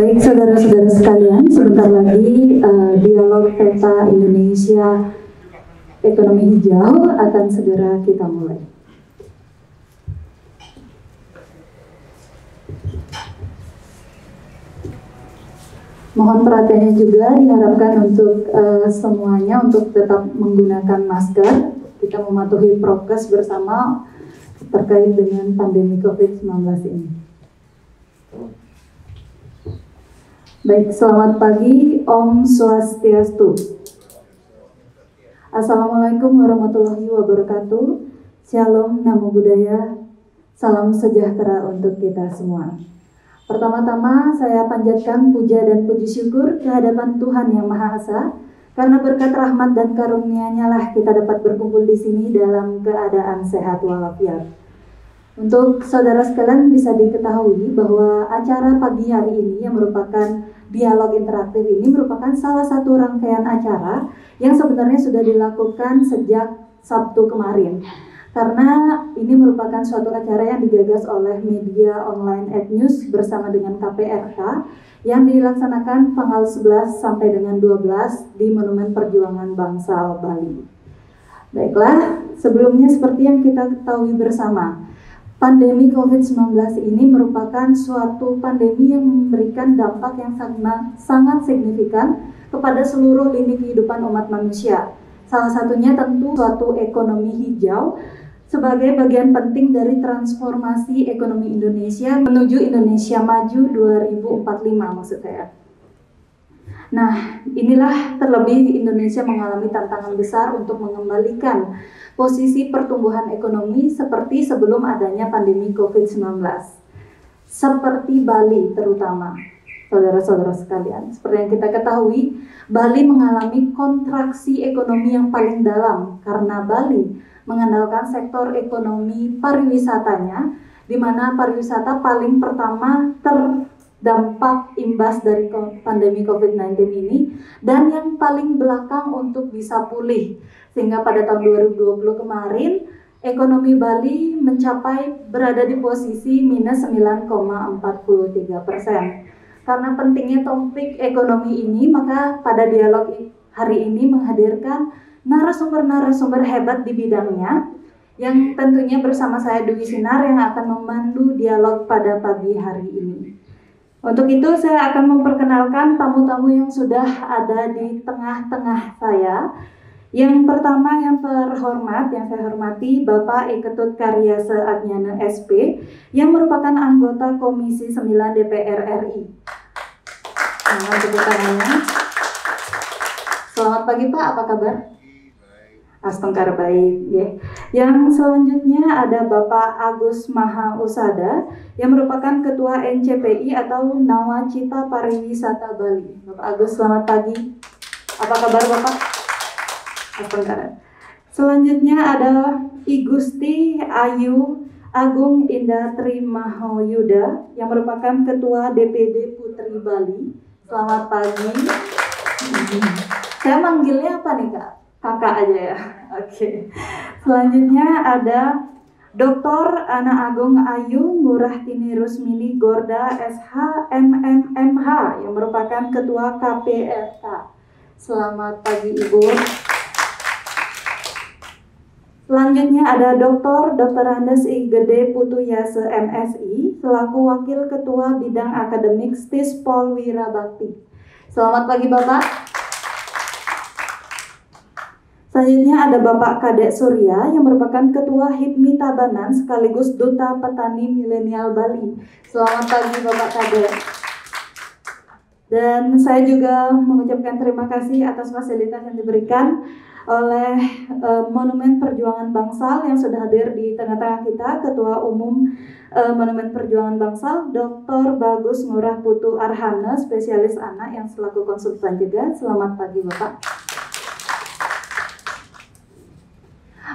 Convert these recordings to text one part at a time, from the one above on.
Baik, saudara-saudara sekalian, sebentar lagi dialog peta Indonesia ekonomi hijau akan segera kita mulai. Mohon perhatiannya juga diharapkan untuk semuanya untuk tetap menggunakan masker. Kita mematuhi prokes bersama terkait dengan pandemi COVID-19 ini. Baik, selamat pagi, Om Swastiastu. Assalamualaikum warahmatullahi wabarakatuh. Shalom, Namo Buddhaya. Salam sejahtera untuk kita semua. Pertama-tama saya panjatkan puja dan puji syukur kehadapan Tuhan Yang Maha Esa, karena berkat rahmat dan karunia-Nya lah kita dapat berkumpul di sini dalam keadaan sehat walafiat. Untuk saudara sekalian bisa diketahui bahwa acara pagi hari ini yang merupakan dialog interaktif ini merupakan salah satu rangkaian acara yang sebenarnya sudah dilakukan sejak Sabtu kemarin. Karena ini merupakan suatu acara yang digagas oleh media online EdNews bersama dengan KPRK yang dilaksanakan tanggal 11 sampai dengan 12 di Monumen Perjuangan Bangsal, Bali. Baiklah, sebelumnya seperti yang kita ketahui bersama, pandemi COVID-19 ini merupakan suatu pandemi yang memberikan dampak yang sangat signifikan kepada seluruh lini kehidupan umat manusia. Salah satunya tentu suatu ekonomi hijau sebagai bagian penting dari transformasi ekonomi Indonesia menuju Indonesia Maju 2045 maksud saya. Nah, inilah terlebih Indonesia mengalami tantangan besar untuk mengembalikan posisi pertumbuhan ekonomi seperti sebelum adanya pandemi COVID-19. Seperti Bali terutama, saudara-saudara sekalian. Seperti yang kita ketahui, Bali mengalami kontraksi ekonomi yang paling dalam karena Bali mengandalkan sektor ekonomi pariwisatanya, di mana pariwisata paling pertama terdampak imbas dari pandemi COVID-19 ini dan yang paling belakang untuk bisa pulih. Sehingga pada tahun 2020 kemarin, ekonomi Bali mencapai berada di posisi minus 9,43%. Karena pentingnya topik ekonomi ini, maka pada dialog hari ini menghadirkan narasumber-narasumber hebat di bidangnya, yang tentunya bersama saya Dwi Sinar yang akan memandu dialog pada pagi hari ini. Untuk itu saya akan memperkenalkan tamu-tamu yang sudah ada di tengah-tengah saya. Yang pertama yang terhormat, yang saya hormati Bapak Ketut Karyase Adnyana SP yang merupakan anggota Komisi 9 DPR RI. Selamat tepuk tangannya. Selamat pagi Pak, apa kabar? Astengkar baik, ya. Yang selanjutnya ada Bapak Agus Maha Usada yang merupakan Ketua NCPI atau Nawacita Pariwisata Bali. Bapak Agus, selamat pagi. Apa kabar Bapak? Astengkar. Selanjutnya ada I Gusti Ayu Agung Indah Trimahoyuda yang merupakan Ketua DPD Putri Bali. Selamat pagi. Saya manggilnya apa nih Kak? Kakak aja ya. Oke. Selanjutnya ada Dr. Ana Agung Ayu Ngurahtini Rusmini Gorda SH MMMH yang merupakan Ketua KPRK. Selamat pagi Ibu. Selanjutnya ada Dr. Andes I Gede Putu Yase MSI selaku Wakil Ketua Bidang Akademik STIS Polwira Bakti. Selamat pagi Bapak. Selanjutnya ada Bapak Kadek Surya yang merupakan Ketua HIPMI Tabanan sekaligus Duta Petani Milenial Bali. Selamat pagi Bapak Kadek. Dan saya juga mengucapkan terima kasih atas fasilitas yang diberikan oleh Monumen Perjuangan Bangsal yang sudah hadir di tengah-tengah kita, Ketua Umum Monumen Perjuangan Bangsal, Dr. Bagus Ngurah Putu Arhana, spesialis anak yang selaku konsultan juga. Selamat pagi Bapak.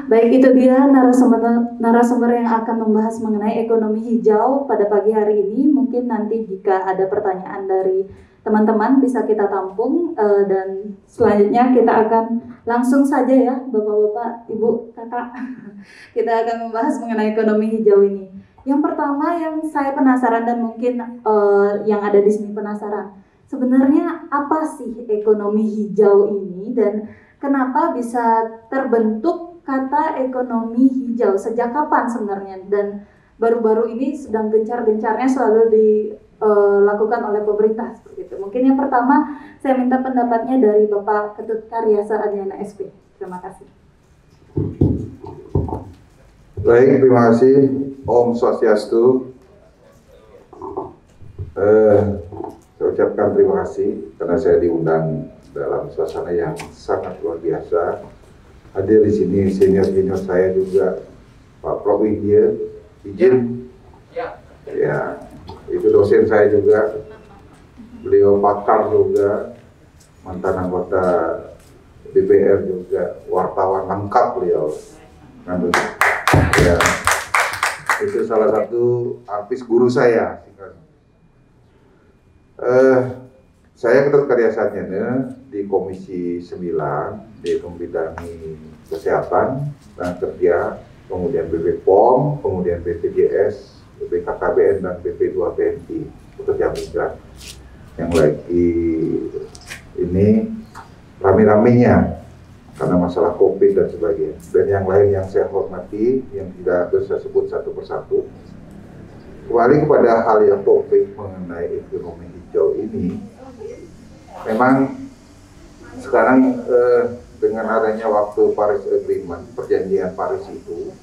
Baik, itu dia narasumber yang akan membahas mengenai ekonomi hijau pada pagi hari ini. Mungkin nanti jika ada pertanyaan dari teman-teman bisa kita tampung dan selanjutnya kita akan langsung saja ya Bapak-bapak, Ibu, Kakak. Kita akan membahas mengenai ekonomi hijau ini. Yang pertama yang saya penasaran dan mungkin yang ada di sini penasaran, sebenarnya apa sih ekonomi hijau ini dan kenapa bisa terbentuk kata ekonomi hijau? Sejak kapan sebenarnya? Dan baru-baru ini sedang gencar-gencarnya selalu dilakukan oleh pemerintah seperti itu. Mungkin yang pertama saya minta pendapatnya dari Bapak Ketut Karyasa Adriana SP. Terima kasih. Baik, terima kasih. Om Swastiastu. Saya ucapkan terima kasih karena saya diundang dalam suasana yang sangat luar biasa. Hadir di sini senior-senior saya juga, Pak Prof. Izin. Ya, itu dosen saya juga. Beliau pakar juga, mantan anggota DPR juga, wartawan lengkap beliau. Ya, itu salah satu artis guru saya. Saya Ketut Karyasanya di Komisi 9 di membidangi kesehatan dan kerja, kemudian BPOM, kemudian BPJS, BKKBN dan BP2PMI pekerja migran yang lagi ini rame-ramenya karena masalah COVID dan sebagainya. Dan yang lain yang saya hormati, yang tidak bisa sebut satu persatu. Kembali kepada hal yang topik mengenai ekonomi hijau ini, memang sekarang dengan adanya waktu Paris Agreement, perjanjian Paris itu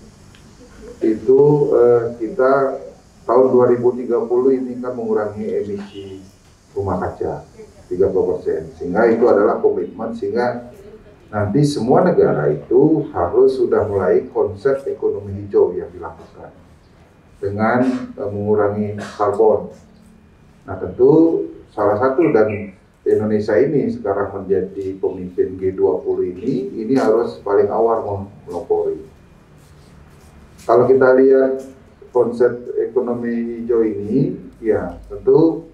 kita tahun 2030 ini kan mengurangi emisi rumah kaca 30%, sehingga itu adalah komitmen, sehingga nanti semua negara itu harus sudah mulai konsep ekonomi hijau yang dilakukan dengan mengurangi karbon. Nah, tentu salah satu, dan Indonesia ini sekarang menjadi pemimpin G20 ini harus paling awal melopori. Kalau kita lihat konsep ekonomi hijau ini, ya tentu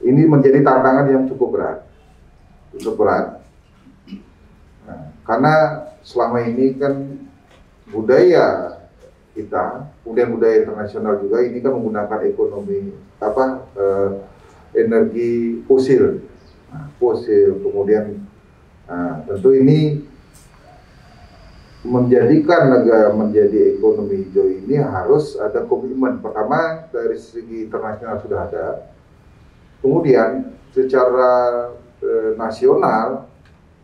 ini menjadi tantangan yang cukup berat. Nah, karena selama ini kan budaya kita, kemudian budaya internasional juga ini kan menggunakan ekonomi energi fosil, kemudian tentu ini menjadikan negara menjadi ekonomi hijau ini harus ada komitmen. Pertama dari segi internasional sudah ada, kemudian secara nasional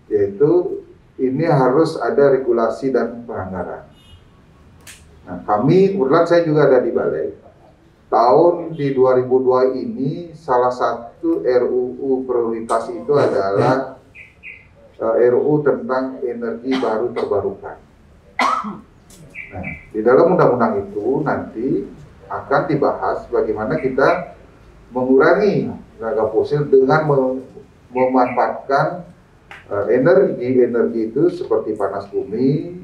yaitu ini harus ada regulasi dan penganggaran. Nah, kebetulan saya juga ada di Balek. Tahun di 2002 ini salah satu RUU prioritas itu adalah RUU tentang energi baru terbarukan. Nah, di dalam undang-undang itu nanti akan dibahas bagaimana kita mengurangi tenaga fosil dengan memanfaatkan energi itu seperti panas bumi,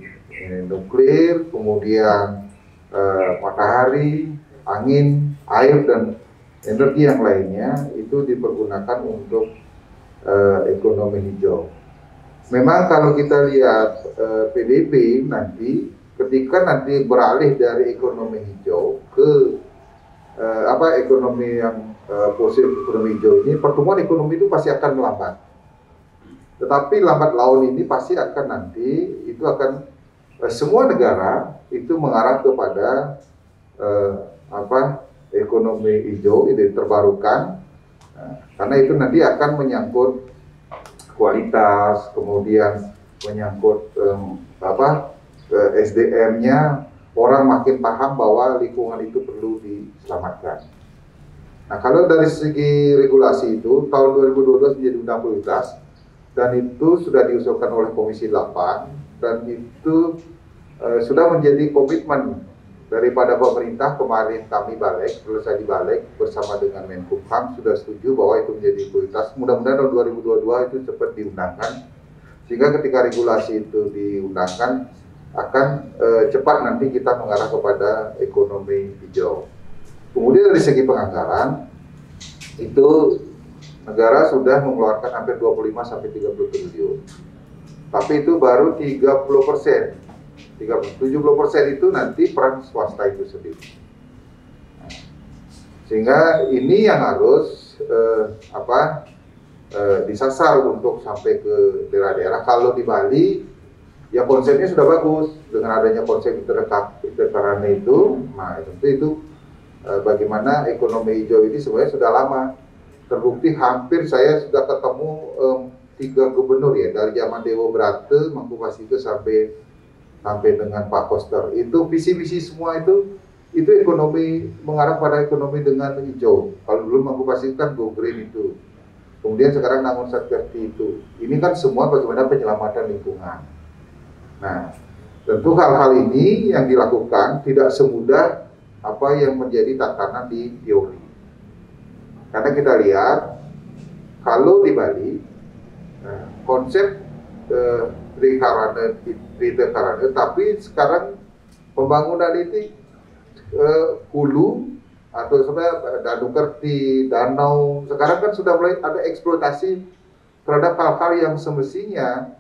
nuklir, kemudian matahari, angin, air, dan energi yang lainnya itu dipergunakan untuk ekonomi hijau. Memang kalau kita lihat PDB nanti, ketika nanti beralih dari ekonomi hijau ke ekonomi yang fosil, ekonomi hijau ini, pertumbuhan ekonomi itu pasti akan melambat. Tetapi lambat laun ini pasti akan nanti itu akan semua negara itu mengarah kepada ekonomi hijau ini terbarukan, karena itu nanti akan menyangkut kualitas, kemudian menyangkut SDM-nya, orang makin paham bahwa lingkungan itu perlu diselamatkan. Nah, kalau dari segi regulasi itu tahun 2012 menjadi undang prioritas, dan itu sudah diusulkan oleh Komisi 8, dan itu sudah menjadi komitmen daripada pemerintah. Kemarin kami selesai di Balek bersama dengan Menkumham sudah setuju bahwa itu menjadi prioritas. Mudah-mudahan tahun 2022 itu cepat diundangkan, sehingga ketika regulasi itu diundangkan akan cepat nanti kita mengarah kepada ekonomi hijau. Kemudian dari segi penganggaran itu negara sudah mengeluarkan hampir 25-30 triliun. Tapi itu baru 30%. 70% itu nanti peran swasta itu sendiri. Sehingga ini yang harus disasar untuk sampai ke daerah-daerah. Kalau di Bali, ya konsepnya sudah bagus dengan adanya konsep interkarane itu. Nah itu bagaimana ekonomi hijau ini sebenarnya sudah lama terbukti. Hampir saya sudah ketemu 3 gubernur ya, dari zaman Dewo Brate, Mangkubasito sampai dengan Pak Koster. Itu visi-visi semua itu ekonomi, mengarah pada ekonomi dengan hijau. Kalau dulu Mangkubasito kan go green itu. Kemudian sekarang Nangun Satkerti itu. Ini kan semua bagaimana penyelamatan lingkungan. Nah, tentu hal-hal ini yang dilakukan tidak semudah apa yang menjadi tatanan di teori. Karena kita lihat, kalau di Bali, konsep Trikarane, tapi sekarang pembangunan ini hulu atau sebenarnya Danukerti, danau, sekarang kan sudah mulai ada eksploitasi terhadap hal-hal yang semestinya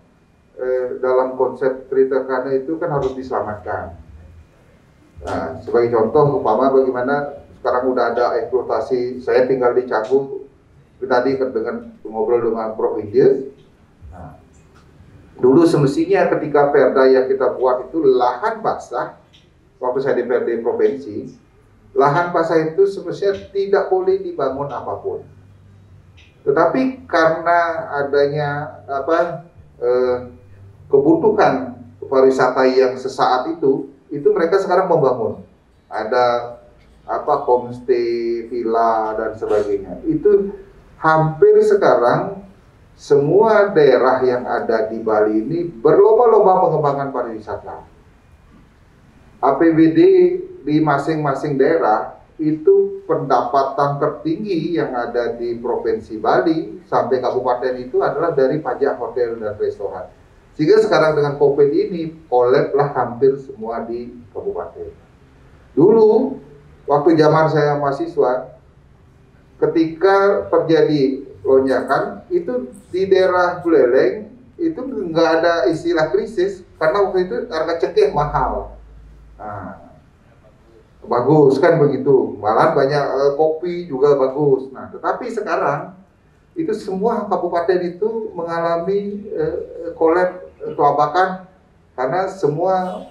dalam konsep Trikarane itu kan harus diselamatkan. Nah, sebagai contoh, umpama bagaimana sekarang udah ada eksploitasi. Saya tinggal di Canggu, tadi dengan ngobrol dengan Prof. Widya. Nah, dulu semestinya ketika perda yang kita buat itu lahan basah, waktu saya di PRD provinsi, lahan basah itu semestinya tidak boleh dibangun apapun. Tetapi karena adanya kebutuhan pariwisata yang sesaat itu mereka sekarang membangun. Ada homestay, villa dan sebagainya. Itu hampir sekarang semua daerah yang ada di Bali ini berlomba-lomba mengembangkan pariwisata. APBD di masing-masing daerah itu pendapatan tertinggi yang ada di Provinsi Bali sampai kabupaten itu adalah dari pajak hotel dan restoran. Sehingga sekarang dengan COVID ini kolablah hampir semua di kabupaten. Dulu waktu zaman saya mahasiswa, ketika terjadi lonjakan itu di daerah Buleleng itu nggak ada istilah krisis karena waktu itu harga cengkeh mahal. Nah, bagus kan begitu, malah banyak kopi juga bagus. Nah, tetapi sekarang itu semua kabupaten itu mengalami kolab kelabakan karena semua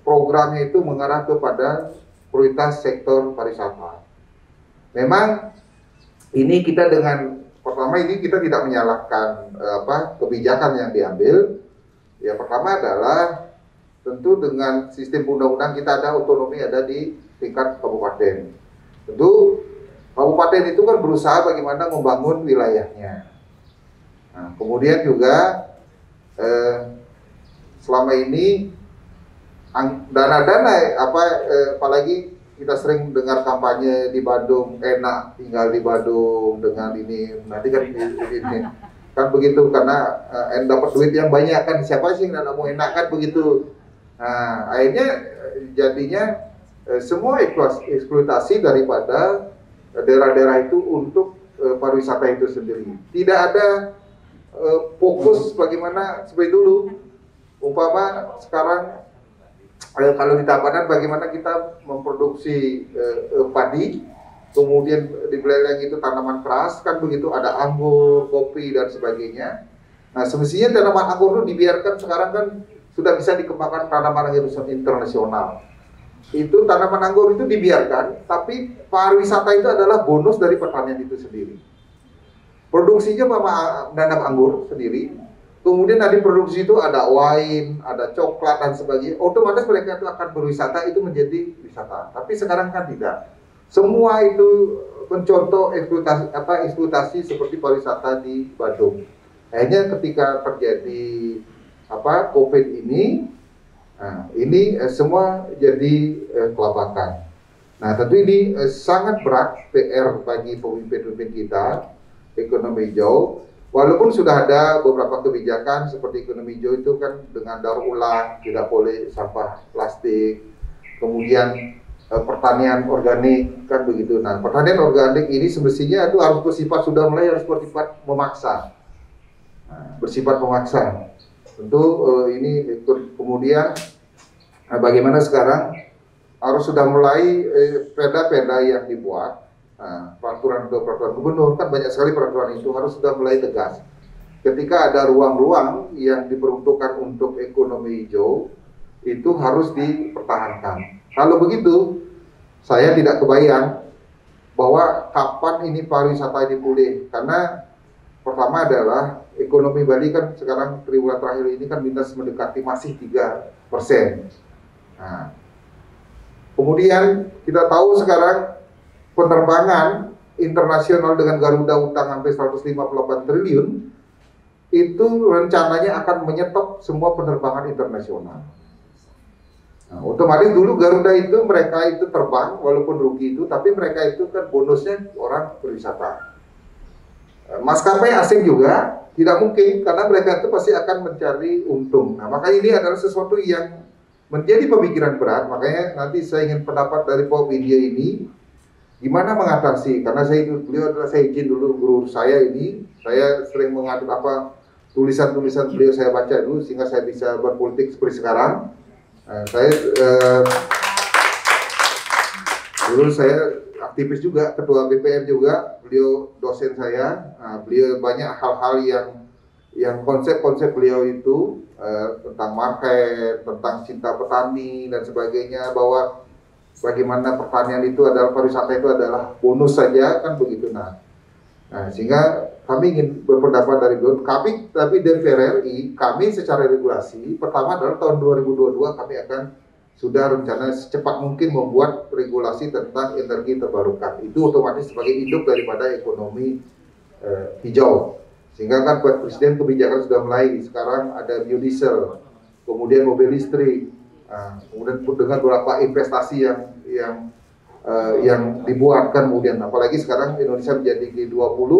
programnya itu mengarah kepada prioritas sektor pariwisata. Memang ini kita pertama ini kita tidak menyalahkan kebijakan yang diambil. Ya pertama adalah tentu dengan sistem undang-undang kita ada otonomi ada di tingkat kabupaten. Tentu kabupaten itu kan berusaha bagaimana membangun wilayahnya. Nah, kemudian juga selama ini dana-dana apalagi kita sering dengar kampanye di Bandung, enak tinggal di Bandung dengan ini, nanti kan ini kan begitu karena dapat duit yang banyak kan, siapa sih yang mau enak kan begitu. Nah, akhirnya jadinya semua eksploitasi daripada daerah-daerah itu untuk pariwisata itu sendiri. Tidak ada fokus bagaimana seperti dulu. Umpama sekarang kalau di Tabanan bagaimana kita memproduksi padi, kemudian di Buleleng itu tanaman keras kan begitu, ada anggur, kopi dan sebagainya. Nah semestinya tanaman anggur itu dibiarkan, sekarang kan sudah bisa dikembangkan tanaman internasional. Itu tanaman anggur itu dibiarkan, tapi pariwisata itu adalah bonus dari pertanian itu sendiri. Produksinya menanam anggur sendiri, kemudian dari produksi itu ada wine, ada coklat dan sebagainya. Otomatis mereka itu akan berwisata, itu menjadi wisata. Tapi sekarang kan tidak. Semua itu mencontoh eksploitasi seperti pariwisata di Bandung. Akhirnya ketika terjadi COVID ini, nah, ini semua jadi kelabakan. Nah, tentu ini sangat berat PR bagi pemimpin-pemimpin kita, ekonomi hijau. Walaupun sudah ada beberapa kebijakan seperti ekonomi hijau itu kan dengan daur ulang, tidak boleh sampah plastik, kemudian pertanian organik kan begitu. Nah, pertanian organik ini semestinya itu harus sudah mulai bersifat memaksa. Nah, bersifat memaksa. Tentu ini kemudian Nah, bagaimana sekarang harus sudah mulai perda-perda yang dibuat, peraturan gubernur, kan banyak sekali peraturan itu harus sudah mulai tegas. Ketika ada ruang-ruang yang diperuntukkan untuk ekonomi hijau, itu harus dipertahankan. Kalau begitu, saya tidak kebayang bahwa kapan ini pariwisata ini pulih. Karena pertama adalah ekonomi Bali kan sekarang triwulan terakhir ini kan minus mendekati masih 3%. Nah, kemudian kita tahu sekarang penerbangan internasional dengan Garuda utang hampir 158 triliun, itu rencananya akan menyetop semua penerbangan internasional. Nah, otomatis dulu Garuda itu mereka itu terbang walaupun rugi itu, tapi mereka itu kan bonusnya orang berwisata. Maskapai asing juga tidak mungkin karena mereka itu pasti akan mencari untung. Nah, maka ini adalah sesuatu yang menjadi pemikiran berat. Makanya nanti saya ingin pendapat dari Pak Widya ini gimana mengatasi, karena beliau adalah, saya izin dulu guru saya ini, saya sering mengaduk tulisan-tulisan beliau saya baca dulu sehingga saya bisa berpolitik seperti sekarang. Dulu saya aktivis juga, ketua BPM juga, beliau dosen saya. Beliau banyak hal-hal yang konsep-konsep beliau itu tentang market, tentang cinta petani dan sebagainya, bahwa bagaimana pertanian itu adalah, pariwisata itu adalah bonus saja kan begitu. Nah, sehingga kami ingin berpendapat dari beliau. Tapi DPR RI, kami secara regulasi, pertama adalah tahun 2022 kami akan sudah rencana secepat mungkin membuat regulasi tentang energi terbarukan. Itu otomatis sebagai induk daripada ekonomi hijau. Sehingga kan buat Presiden kebijakan sudah mulai. Sekarang ada biodiesel, kemudian mobil listrik, kemudian dengan beberapa investasi yang dibuatkan, kemudian apalagi sekarang Indonesia menjadi G20.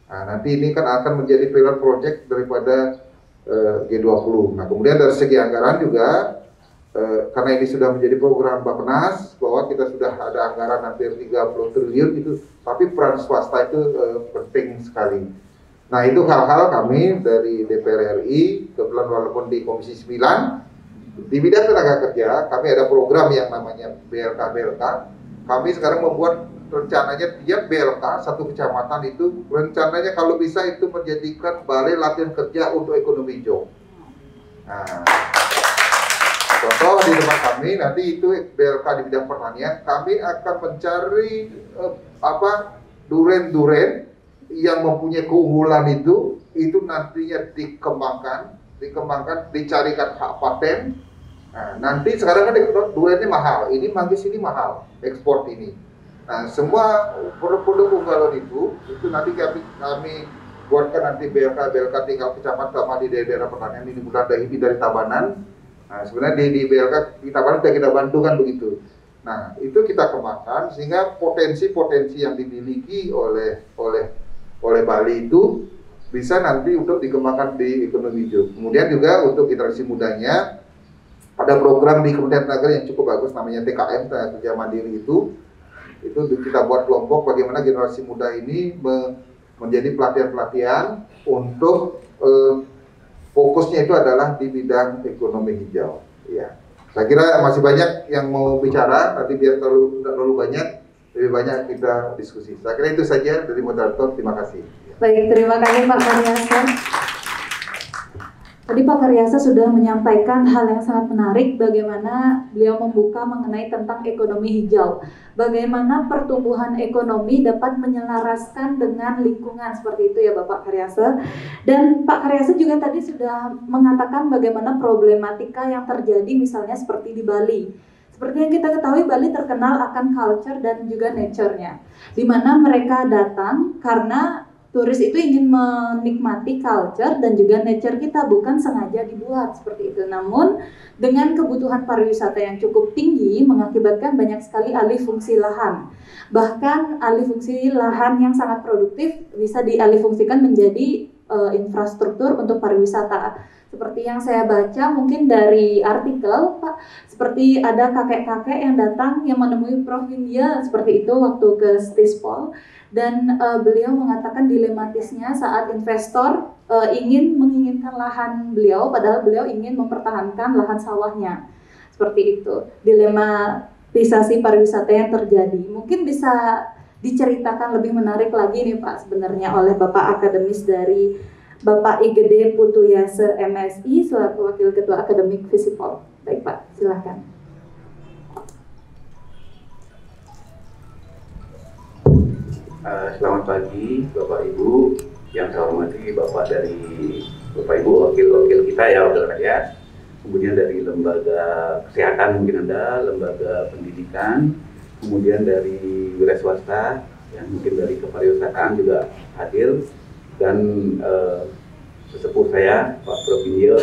Nanti ini kan akan menjadi pilot project daripada G20. Nah, kemudian dari segi anggaran juga, karena ini sudah menjadi program Bappenas, bahwa kita sudah ada anggaran hampir 30 triliun itu, tapi peran swasta itu penting sekali. Nah, itu hal-hal kami dari DPR RI, kebetulan walaupun di Komisi 9, di bidang tenaga kerja, kami ada program yang namanya BLK. Kami sekarang membuat rencananya tiap BLK, satu kecamatan itu, rencananya kalau bisa itu menjadikan balai latihan kerja untuk ekonomi hijau. Nah, contoh di tempat kami, nanti itu BLK di bidang pertanian, kami akan mencari duren-duren yang mempunyai keunggulan itu nantinya dikembangkan, dicarikan hak paten. Nah, nanti sekarang kan durennya mahal, ini manggis ini mahal, ekspor ini. Nah, semua produk-produk unggulan itu nanti kami buatkan nanti BLK tinggal kecamatan sama di daerah pertanian ini, bukan dari Tabanan. Nah, sebenarnya di BLK di Tabanan sudah kita bantu kan begitu. Nah, itu kita kembangkan sehingga potensi-potensi yang dimiliki oleh Bali itu bisa nanti untuk dikembangkan di ekonomi hijau. Kemudian juga untuk generasi mudanya, ada program di Kementerian Tenaga yang cukup bagus namanya TKM, Tenaga Kerja Mandiri itu kita buat kelompok bagaimana generasi muda ini menjadi pelatihan-pelatihan untuk fokusnya itu adalah di bidang ekonomi hijau. Ya, saya kira masih banyak yang mau bicara, nanti biar tidak terlalu banyak, lebih banyak kita diskusi. Saya kira itu saja dari moderator. Terima kasih. Baik, terima kasih Pak Karyasa. Tadi Pak Karyasa sudah menyampaikan hal yang sangat menarik, bagaimana beliau membuka mengenai tentang ekonomi hijau. Bagaimana pertumbuhan ekonomi dapat menyelaraskan dengan lingkungan, seperti itu ya Bapak Karyasa. Dan Pak Karyasa juga tadi sudah mengatakan bagaimana problematika yang terjadi misalnya seperti di Bali. Seperti yang kita ketahui, Bali terkenal akan culture dan juga nature-nya, di mana mereka datang karena turis itu ingin menikmati culture dan juga nature kita, bukan sengaja dibuat seperti itu. Namun dengan kebutuhan pariwisata yang cukup tinggi mengakibatkan banyak sekali alih fungsi lahan. Bahkan alih fungsi lahan yang sangat produktif bisa dialih fungsikan menjadi infrastruktur untuk pariwisata. Seperti yang saya baca mungkin dari artikel Pak, seperti ada kakek-kakek yang datang yang menemui Prof. Widya seperti itu waktu ke Stispol. Dan beliau mengatakan dilematisnya saat investor menginginkan lahan beliau, padahal beliau ingin mempertahankan lahan sawahnya. Seperti itu dilematisasi pariwisata yang terjadi. Mungkin bisa diceritakan lebih menarik lagi nih Pak sebenarnya oleh Bapak akademis dari Bapak IGD Putuyase MSI selaku Wakil Ketua Akademik Visipol. Baik Pak, silahkan. Selamat pagi Bapak Ibu yang saya hormati, Bapak Ibu wakil-wakil kita ya, wakil rakyat, kemudian dari lembaga kesehatan mungkin ada, lembaga pendidikan, kemudian dari wira swasta, yang mungkin dari kepariwisataan juga hadir, dan sesepuh saya Pak Prof. Indio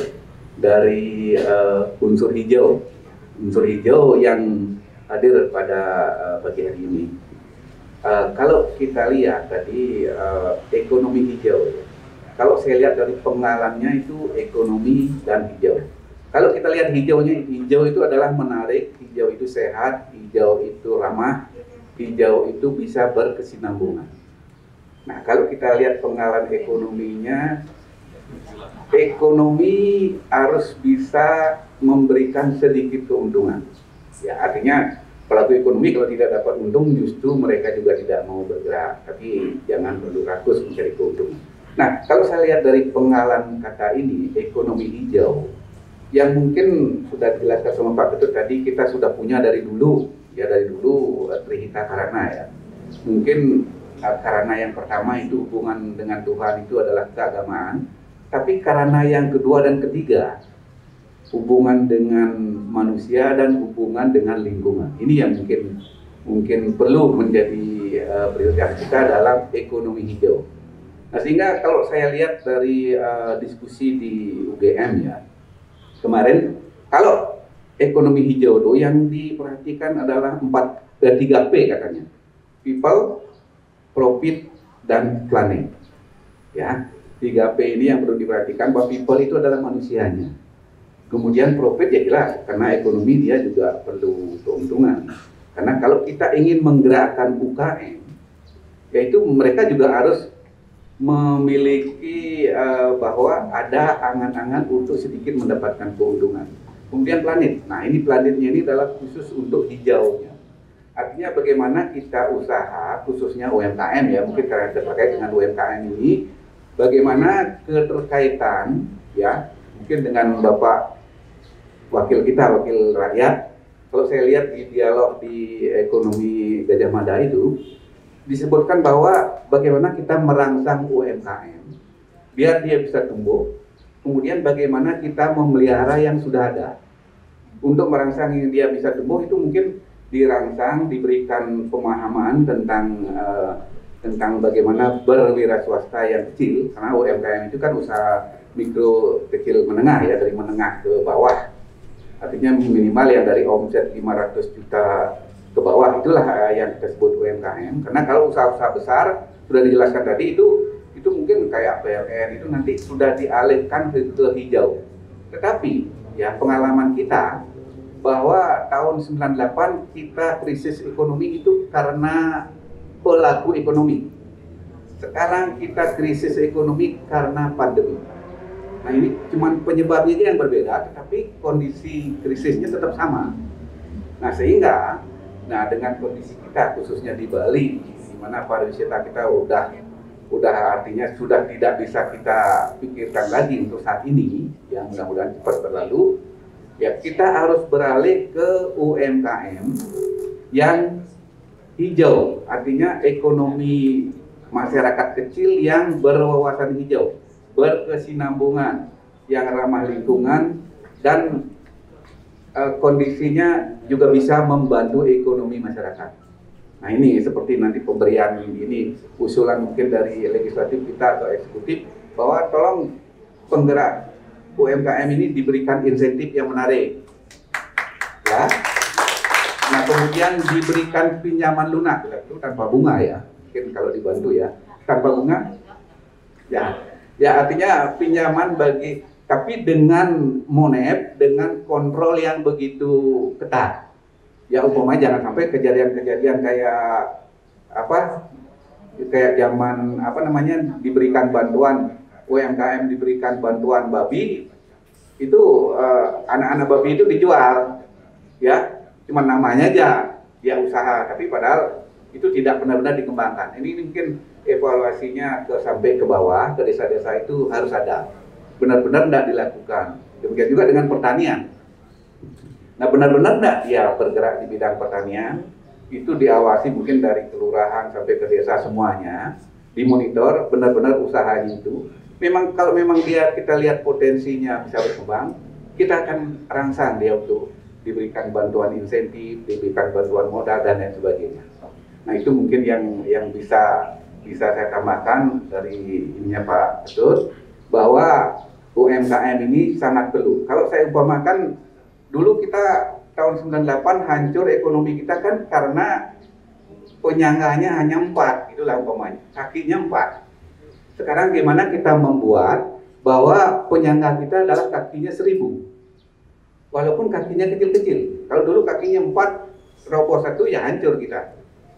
dari unsur hijau yang hadir pada pagi hari ini. Kalau kita lihat tadi ekonomi hijau, kalau saya lihat dari pengalamnya itu ekonomi dan hijau. Kalau kita lihat hijaunya, hijau itu adalah menarik, hijau itu sehat, hijau itu ramah, hijau itu bisa berkesinambungan. Nah, kalau kita lihat pengalaman ekonominya, ekonomi harus bisa memberikan sedikit keuntungan. Ya, artinya pelaku ekonomi kalau tidak dapat untung justru mereka juga tidak mau bergerak, tapi jangan perlu rakus mencari keuntungan. Nah, kalau saya lihat dari pengalaman kata ini, ekonomi hijau, yang mungkin sudah dijelaskan sama Pak Ketut tadi, kita sudah punya dari dulu, ya dari dulu Trihita Karana ya. Mungkin karana yang pertama itu hubungan dengan Tuhan itu adalah keagamaan, tapi karana yang kedua dan ketiga, hubungan dengan manusia dan hubungan dengan lingkungan. Ini yang mungkin perlu menjadi prioritas kita dalam ekonomi hijau. Nah, sehingga kalau saya lihat dari diskusi di UGM ya, kemarin kalau ekonomi hijau itu yang diperhatikan adalah 3P katanya. People, profit, dan planet. Ya, 3P ini yang perlu diperhatikan, bahwa people itu adalah manusianya. Kemudian profit ya jelas, karena ekonomi dia juga perlu keuntungan. Karena kalau kita ingin menggerakkan UKM, yaitu mereka juga harus memiliki bahwa ada angan-angan untuk sedikit mendapatkan keuntungan. Kemudian planet, nah ini planetnya ini adalah khusus untuk hijaunya. Artinya bagaimana kita usaha, khususnya UMKM ya, mungkin karena terkait dengan UMKM ini, bagaimana keterkaitan ya, mungkin dengan Bapak wakil kita, wakil rakyat. Kalau saya lihat di dialog di ekonomi Gajah Mada itu, disebutkan bahwa bagaimana kita merangsang UMKM biar dia bisa tumbuh, kemudian bagaimana kita memelihara yang sudah ada. Untuk merangsang yang dia bisa tumbuh itu mungkin dirangsang, diberikan pemahaman tentang bagaimana berwira swasta yang kecil, karena UMKM itu kan usaha mikro kecil menengah ya, dari menengah ke bawah. Artinya minimal yang dari omset 500 juta ke bawah, itulah yang kita sebut UMKM. Karena kalau usaha-usaha besar sudah dijelaskan tadi itu mungkin kayak PLN itu nanti sudah dialihkan ke hijau. Tetapi ya pengalaman kita bahwa tahun 98 kita krisis ekonomi itu karena pelaku ekonomi. Sekarang kita krisis ekonomi karena pandemi. Nah ini cuma penyebabnya aja yang berbeda, tetapi kondisi krisisnya tetap sama. Nah sehingga dengan kondisi kita khususnya di Bali, di mana pariwisata kita udah artinya sudah tidak bisa kita pikirkan lagi untuk saat ini, yang mudah-mudahan cepat berlalu, ya kita harus beralih ke UMKM yang hijau, artinya ekonomi masyarakat kecil yang berwawasan hijau, berkesinambungan, yang ramah lingkungan, dan kondisinya juga bisa membantu ekonomi masyarakat. Nah ini seperti nanti pemberian ini usulan mungkin dari legislatif kita atau eksekutif, bahwa tolong penggerak UMKM ini diberikan insentif yang menarik, ya. Nah kemudian diberikan pinjaman lunak, itu tanpa bunga ya, mungkin kalau dibantu ya, tanpa bunga, ya artinya pinjaman tapi dengan monep, dengan kontrol yang begitu ketat. Ya umpamanya jangan sampai kejadian-kejadian kayak zaman diberikan bantuan UMKM, diberikan bantuan babi, itu anak-anak babi itu dijual. ya cuma namanya aja dia usaha, tapi padahal itu tidak benar-benar dikembangkan. Ini mungkin evaluasinya sampai ke bawah, ke desa-desa itu harus ada, benar-benar tidak dilakukan. Demikian juga dengan pertanian. Nah, benar-benar tidak dia bergerak di bidang pertanian, itu diawasi mungkin dari kelurahan sampai ke desa semuanya, dimonitor benar-benar usahanya itu. Memang kalau memang dia kita lihat potensinya bisa berkembang, kita akan rangsang dia untuk diberikan bantuan insentif, diberikan bantuan modal dan lain sebagainya. Nah, itu mungkin yang bisa saya tambahkan dari ininya Pak Ketut, bahwa UMKM ini sangat perlu. Kalau saya umpamakan, dulu kita tahun 98 hancur ekonomi kita kan karena penyangganya hanya 4, itulah umpamanya, kakinya 4. Sekarang gimana kita membuat bahwa penyangga kita adalah kakinya 1000, walaupun kakinya kecil-kecil. Kalau dulu kakinya 4, roboh 1 ya hancur kita.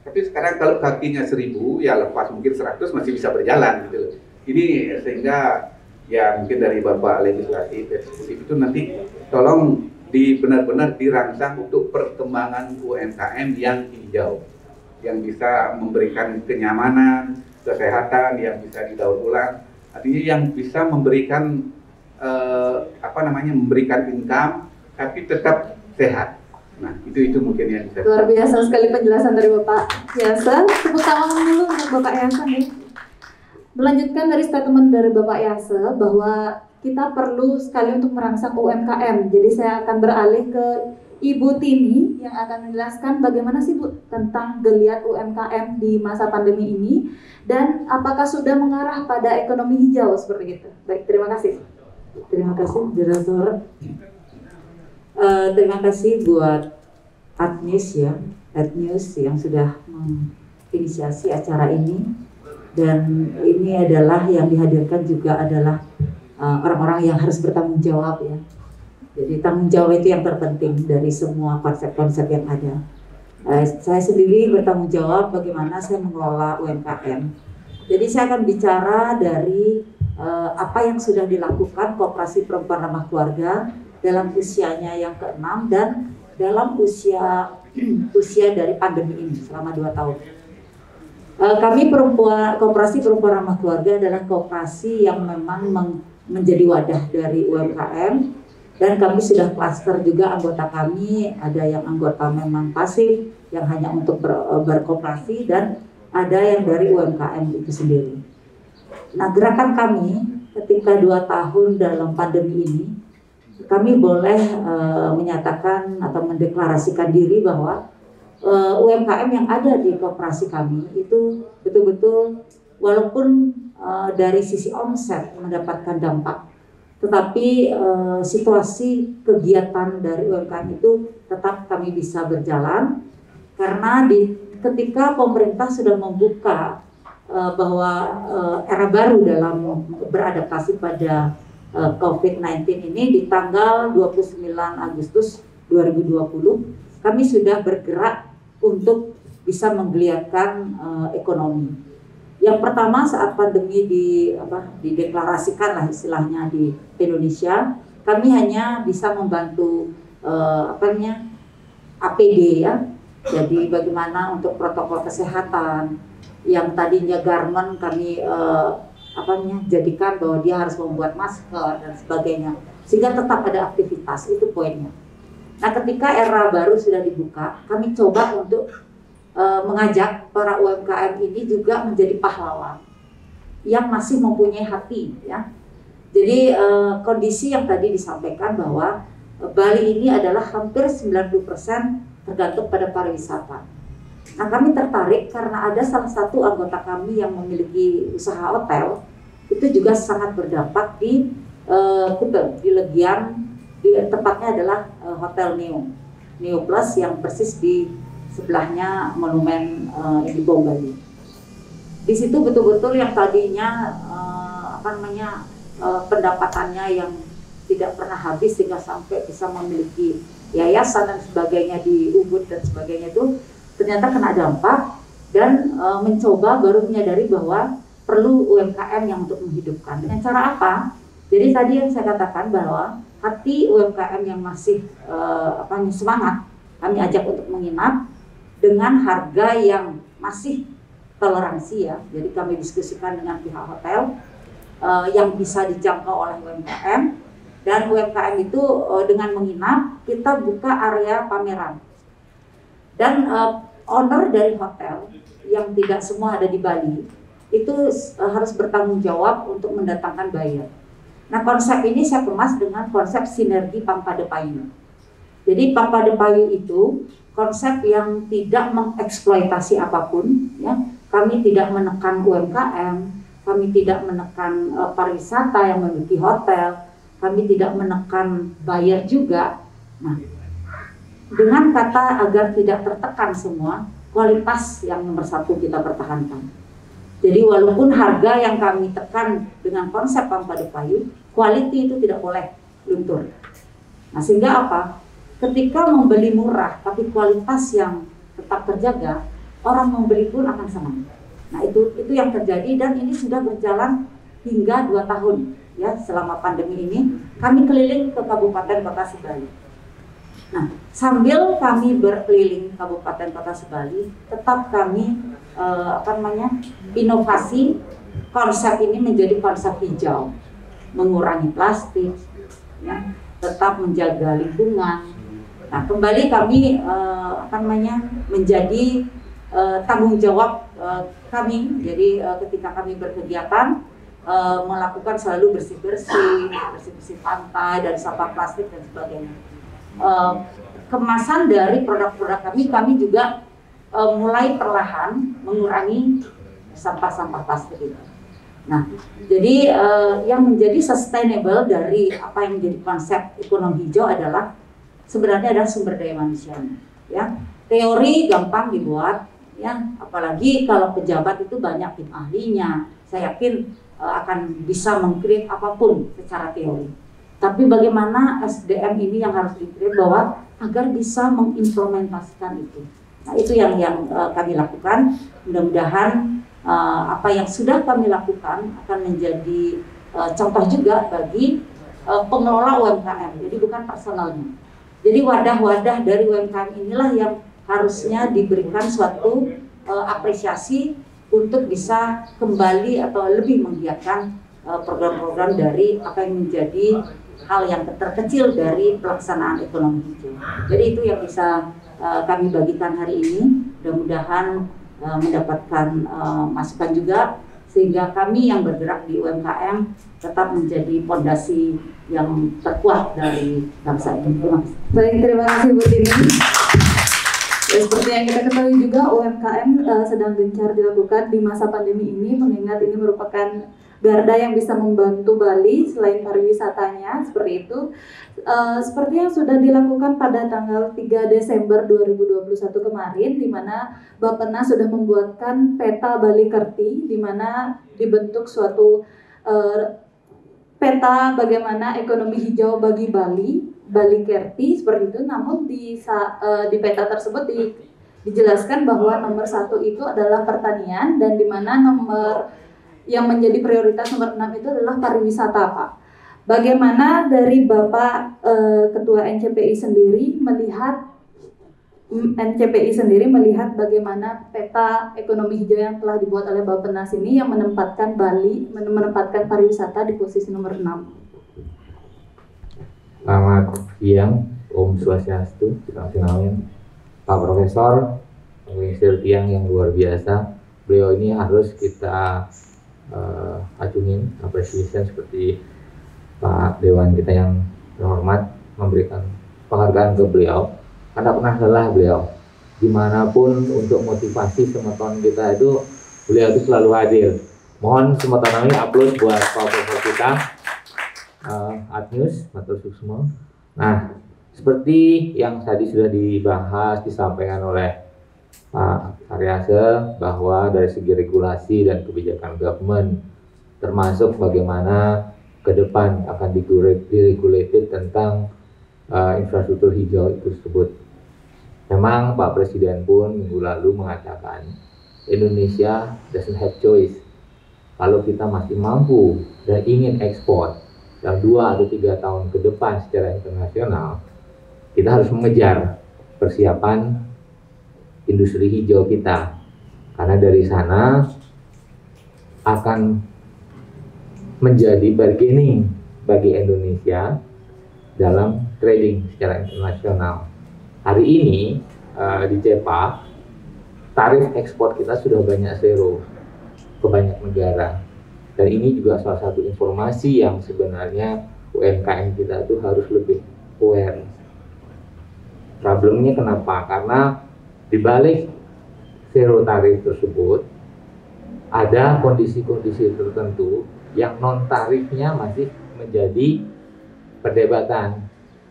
Tapi sekarang kalau kakinya 1000 ya lepas mungkin 100 masih bisa berjalan gitu loh. Ini sehingga ya mungkin dari Bapak Legislatif Eksekutif itu nanti tolong benar-benar dirangsang untuk perkembangan UMKM yang hijau, yang bisa memberikan kenyamanan, kesehatan, yang bisa didaur ulang, artinya yang bisa memberikan memberikan income tapi tetap sehat. Nah, itu mungkin yang bisa. Luar biasa sekali penjelasan dari Bapak Yasa. Tepuk tangan dulu untuk Bapak Yasa nih. Melanjutkan dari statement dari Bapak Yasa bahwa kita perlu sekali untuk merangsang UMKM. Jadi saya akan beralih ke Ibu Tini yang akan menjelaskan bagaimana sih Bu tentang geliat UMKM di masa pandemi ini dan apakah sudah mengarah pada ekonomi hijau seperti itu. Baik, terima kasih. Terima kasih, Moderator. Terima kasih buat Adnews yang sudah menginisiasi acara ini, dan ini adalah yang dihadirkan juga adalah orang-orang yang harus bertanggung jawab ya. Jadi tanggung jawab itu yang terpenting dari semua konsep-konsep yang ada. Saya sendiri bertanggung jawab bagaimana saya mengelola UMKM. Jadi saya akan bicara dari apa yang sudah dilakukan Koperasi Perempuan Ramah Keluarga dalam usianya yang ke-6 dan dalam usia dari pandemi ini selama 2 tahun. Kami Koperasi Perempuan Ramah Keluarga adalah koperasi yang memang menjadi wadah dari UMKM, dan kami sudah klaster juga anggota kami, ada yang anggota memang pasif yang hanya untuk berkoperasi dan ada yang dari UMKM itu sendiri. Nah, gerakan kami ketika 2 tahun dalam pandemi ini, kami boleh menyatakan atau mendeklarasikan diri bahwa UMKM yang ada di koperasi kami itu betul-betul walaupun dari sisi omset mendapatkan dampak, tetapi situasi kegiatan dari UMKM itu tetap kami bisa berjalan karena ketika pemerintah sudah membuka bahwa era baru dalam beradaptasi pada COVID-19 ini di tanggal 29 Agustus 2020 kami sudah bergerak untuk bisa menggeliatkan ekonomi. Yang pertama saat pandemi dideklarasikan lah istilahnya di Indonesia, kami hanya bisa membantu APD ya. Jadi bagaimana untuk protokol kesehatan yang tadinya garment kami jadikan bahwa dia harus membuat masker dan sebagainya, sehingga tetap ada aktivitas, itu poinnya. Nah, ketika era baru sudah dibuka, kami coba untuk mengajak para UMKM ini juga menjadi pahlawan yang masih mempunyai hati ya. Jadi kondisi yang tadi disampaikan bahwa Bali ini adalah hampir 90% tergantung pada pariwisata. Nah, kami tertarik karena ada salah satu anggota kami yang memiliki usaha hotel, itu juga sangat berdampak di Kuta, di Legian, tepatnya adalah Hotel Neo Plus yang persis di sebelahnya monumen di Bom Bali. Di situ betul-betul yang tadinya pendapatannya yang tidak pernah habis sehingga sampai bisa memiliki yayasan dan sebagainya di Ubud dan sebagainya itu ternyata kena dampak dan mencoba baru menyadari bahwa perlu UMKM yang untuk menghidupkan. Dengan cara apa? Jadi tadi yang saya katakan bahwa hati UMKM yang masih semangat kami ajak untuk menginap dengan harga yang masih toleransi ya. Jadi kami diskusikan dengan pihak hotel yang bisa dijangkau oleh UMKM, dan UMKM itu dengan menginap kita buka area pameran, dan owner dari hotel yang tidak semua ada di Bali itu harus bertanggung jawab untuk mendatangkan buyer. Nah, konsep ini saya kemas dengan konsep sinergi Pampada Payu. Jadi Pampada Payu itu konsep yang tidak mengeksploitasi apapun ya. Kami tidak menekan UMKM, kami tidak menekan pariwisata yang memiliki hotel, kami tidak menekan buyer juga. Nah, dengan kata agar tidak tertekan semua, kualitas yang nomor satu kita pertahankan. Jadi walaupun harga yang kami tekan dengan konsep Pampada Payu, quality itu tidak boleh luntur. Nah, sehingga apa? Ketika membeli murah tapi kualitas yang tetap terjaga, orang membeli pun akan senang. Nah, itu yang terjadi, dan ini sudah berjalan hingga 2 tahun ya. Selama pandemi ini kami keliling ke kabupaten kota Sebali. Nah, sambil kami berkeliling kabupaten kota Sebali, tetap kami inovasi konsep ini menjadi konsep hijau, mengurangi plastik ya, tetap menjaga lingkungan. Nah, kembali kami menjadi tanggung jawab kami. Jadi ketika kami berkegiatan melakukan selalu bersih-bersih pantai dan sampah plastik dan sebagainya. Kemasan dari produk-produk kami juga mulai perlahan mengurangi sampah-sampah plastik itu. Nah, jadi yang menjadi sustainable dari apa yang menjadi konsep ekonomi hijau adalah sebenarnya adalah sumber daya manusianya. Ya, teori gampang dibuat, ya, apalagi kalau pejabat itu banyak tim ahlinya. Saya yakin akan bisa meng-create apapun secara teori. Tapi bagaimana SDM ini yang harus di-create bahwa agar bisa mengimplementasikan itu. Nah, itu yang kami lakukan. Mudah-mudahan apa yang sudah kami lakukan akan menjadi contoh juga bagi pengelola UMKM. Jadi bukan personalnya. Jadi wadah-wadah dari UMKM inilah yang harusnya diberikan suatu apresiasi untuk bisa kembali atau lebih menggiatkan program-program dari apa yang menjadi hal yang terkecil dari pelaksanaan ekonomi hijau. Jadi itu yang bisa kami bagikan hari ini. Mudah-mudahan mendapatkan masukan juga, sehingga kami yang bergerak di UMKM tetap menjadi fondasi yang terkuat dari bangsa ini. Terima kasih. Baik, terima kasih Bu Tini. Ya, seperti yang kita ketahui juga, UMKM sedang gencar dilakukan di masa pandemi ini, mengingat ini merupakan garda yang bisa membantu Bali selain pariwisatanya, seperti itu. Seperti yang sudah dilakukan pada tanggal 3 Desember 2021 kemarin, di mana Bappenas sudah membuatkan peta Bali Kerti, di mana dibentuk suatu peta bagaimana ekonomi hijau bagi Bali Kerti, seperti itu. Namun di peta tersebut dijelaskan bahwa nomor 1 itu adalah pertanian, dan di mana nomor yang menjadi prioritas nomor 6 itu adalah pariwisata, Pak. Bagaimana dari Bapak Ketua NCPI sendiri melihat bagaimana peta ekonomi hijau yang telah dibuat oleh Bappenas ini yang menempatkan pariwisata di posisi nomor 6. Selamat siang, Om Swastiastu, Pak Profesor, Pengisier Tiang yang luar biasa. Beliau ini harus kita acungin appreciation, seperti Pak Dewan kita yang terhormat memberikan penghargaan ke beliau, karena pernah lelah beliau dimanapun untuk motivasi teman-teman kita itu, beliau itu selalu hadir. Mohon semua teman-teman upload buat Pak Profesor kita, Adnews Matur Suksmo. Nah, seperti yang tadi sudah dibahas, disampaikan oleh Pak Karyase, bahwa dari segi regulasi dan kebijakan government, termasuk bagaimana ke depan akan diregulated tentang infrastruktur hijau itu tersebut. Memang Pak Presiden pun minggu lalu mengatakan Indonesia doesn't have choice. Kalau kita masih mampu dan ingin ekspor dalam 2 atau 3 tahun ke depan secara internasional, kita harus mengejar persiapan industri hijau kita, karena dari sana akan menjadi bargaining bagi Indonesia dalam trading secara internasional. Hari ini di CEPA tarif ekspor kita sudah banyak zero ke banyak negara, dan ini juga salah satu informasi yang sebenarnya UMKM kita itu harus lebih aware. Problemnya kenapa? Karena di balik zero tarif tersebut ada kondisi-kondisi tertentu yang non tarifnya masih menjadi perdebatan,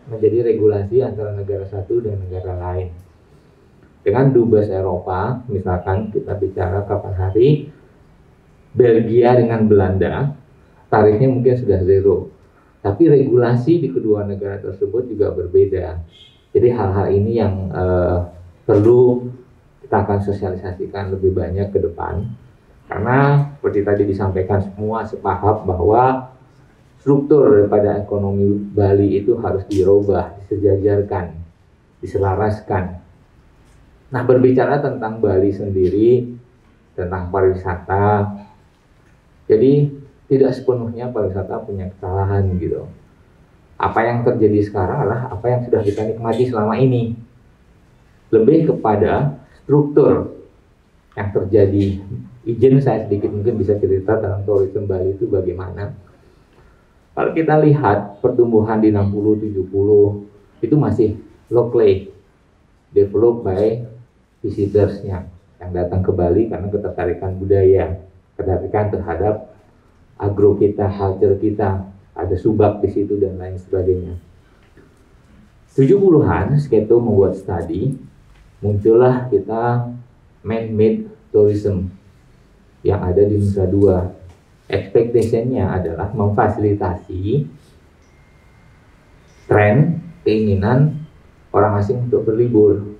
menjadi regulasi antara negara satu dan negara lain. Dengan dubes Eropa, misalkan kita bicara kapan hari, Belgia dengan Belanda, tarifnya mungkin sudah zero, tapi regulasi di kedua negara tersebut juga berbeda. Jadi hal-hal ini yang perlu kita akan sosialisasikan lebih banyak ke depan, karena seperti tadi disampaikan, semua sepaham bahwa struktur daripada ekonomi Bali itu harus dirubah, disejajarkan, diselaraskan. Nah, berbicara tentang Bali sendiri, tentang pariwisata, jadi tidak sepenuhnya pariwisata punya kesalahan gitu. Apa yang terjadi sekarang adalah apa yang sudah kita nikmati selama ini. Lebih kepada struktur yang terjadi. Izin saya sedikit mungkin bisa cerita dalam tourism Bali itu bagaimana. Kalau kita lihat pertumbuhan di 60-70 itu masih locally developed by visitorsnya yang datang ke Bali karena ketertarikan budaya, ketertarikan terhadap agro kita, culture kita, ada subak di situ dan lain sebagainya. 70-an Sketo membuat studi, muncullah kita man-made tourism yang ada di Nusa Dua. Expectation-nya adalah memfasilitasi tren, keinginan orang asing untuk berlibur.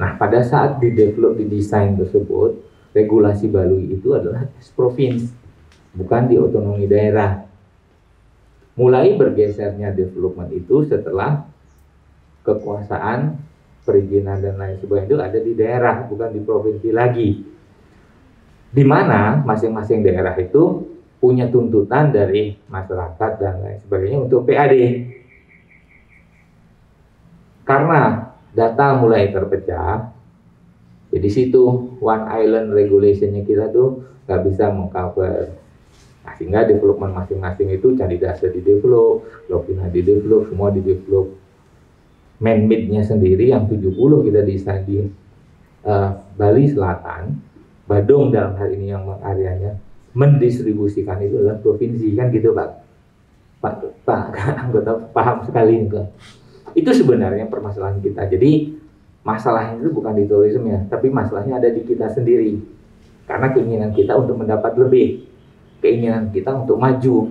Nah, pada saat di-develop, didesain tersebut, regulasi Bali itu adalah provinsi, bukan di otonomi daerah. Mulai bergesernya development itu setelah kekuasaan, perizinan dan lain sebagainya itu ada di daerah, bukan di provinsi lagi. Di mana masing-masing daerah itu punya tuntutan dari masyarakat dan lain sebagainya untuk PAD. Karena data mulai terpecah, jadi situ one island regulation-nya kita tuh nggak bisa mengcover. Nah, sehingga development masing-masing itu Candi Dasa di develop, Lovina di develop, semua di develop. Man-made-nya sendiri yang 70 kita desain di Bali Selatan, Badung dalam hal ini yang areanya mendistribusikan itu adalah provinsi, kan gitu Pak anggota paham sekali itu. Itu sebenarnya permasalahan kita. Jadi masalahnya itu bukan di tourism ya, tapi masalahnya ada di kita sendiri. Karena keinginan kita untuk mendapat lebih, keinginan kita untuk maju.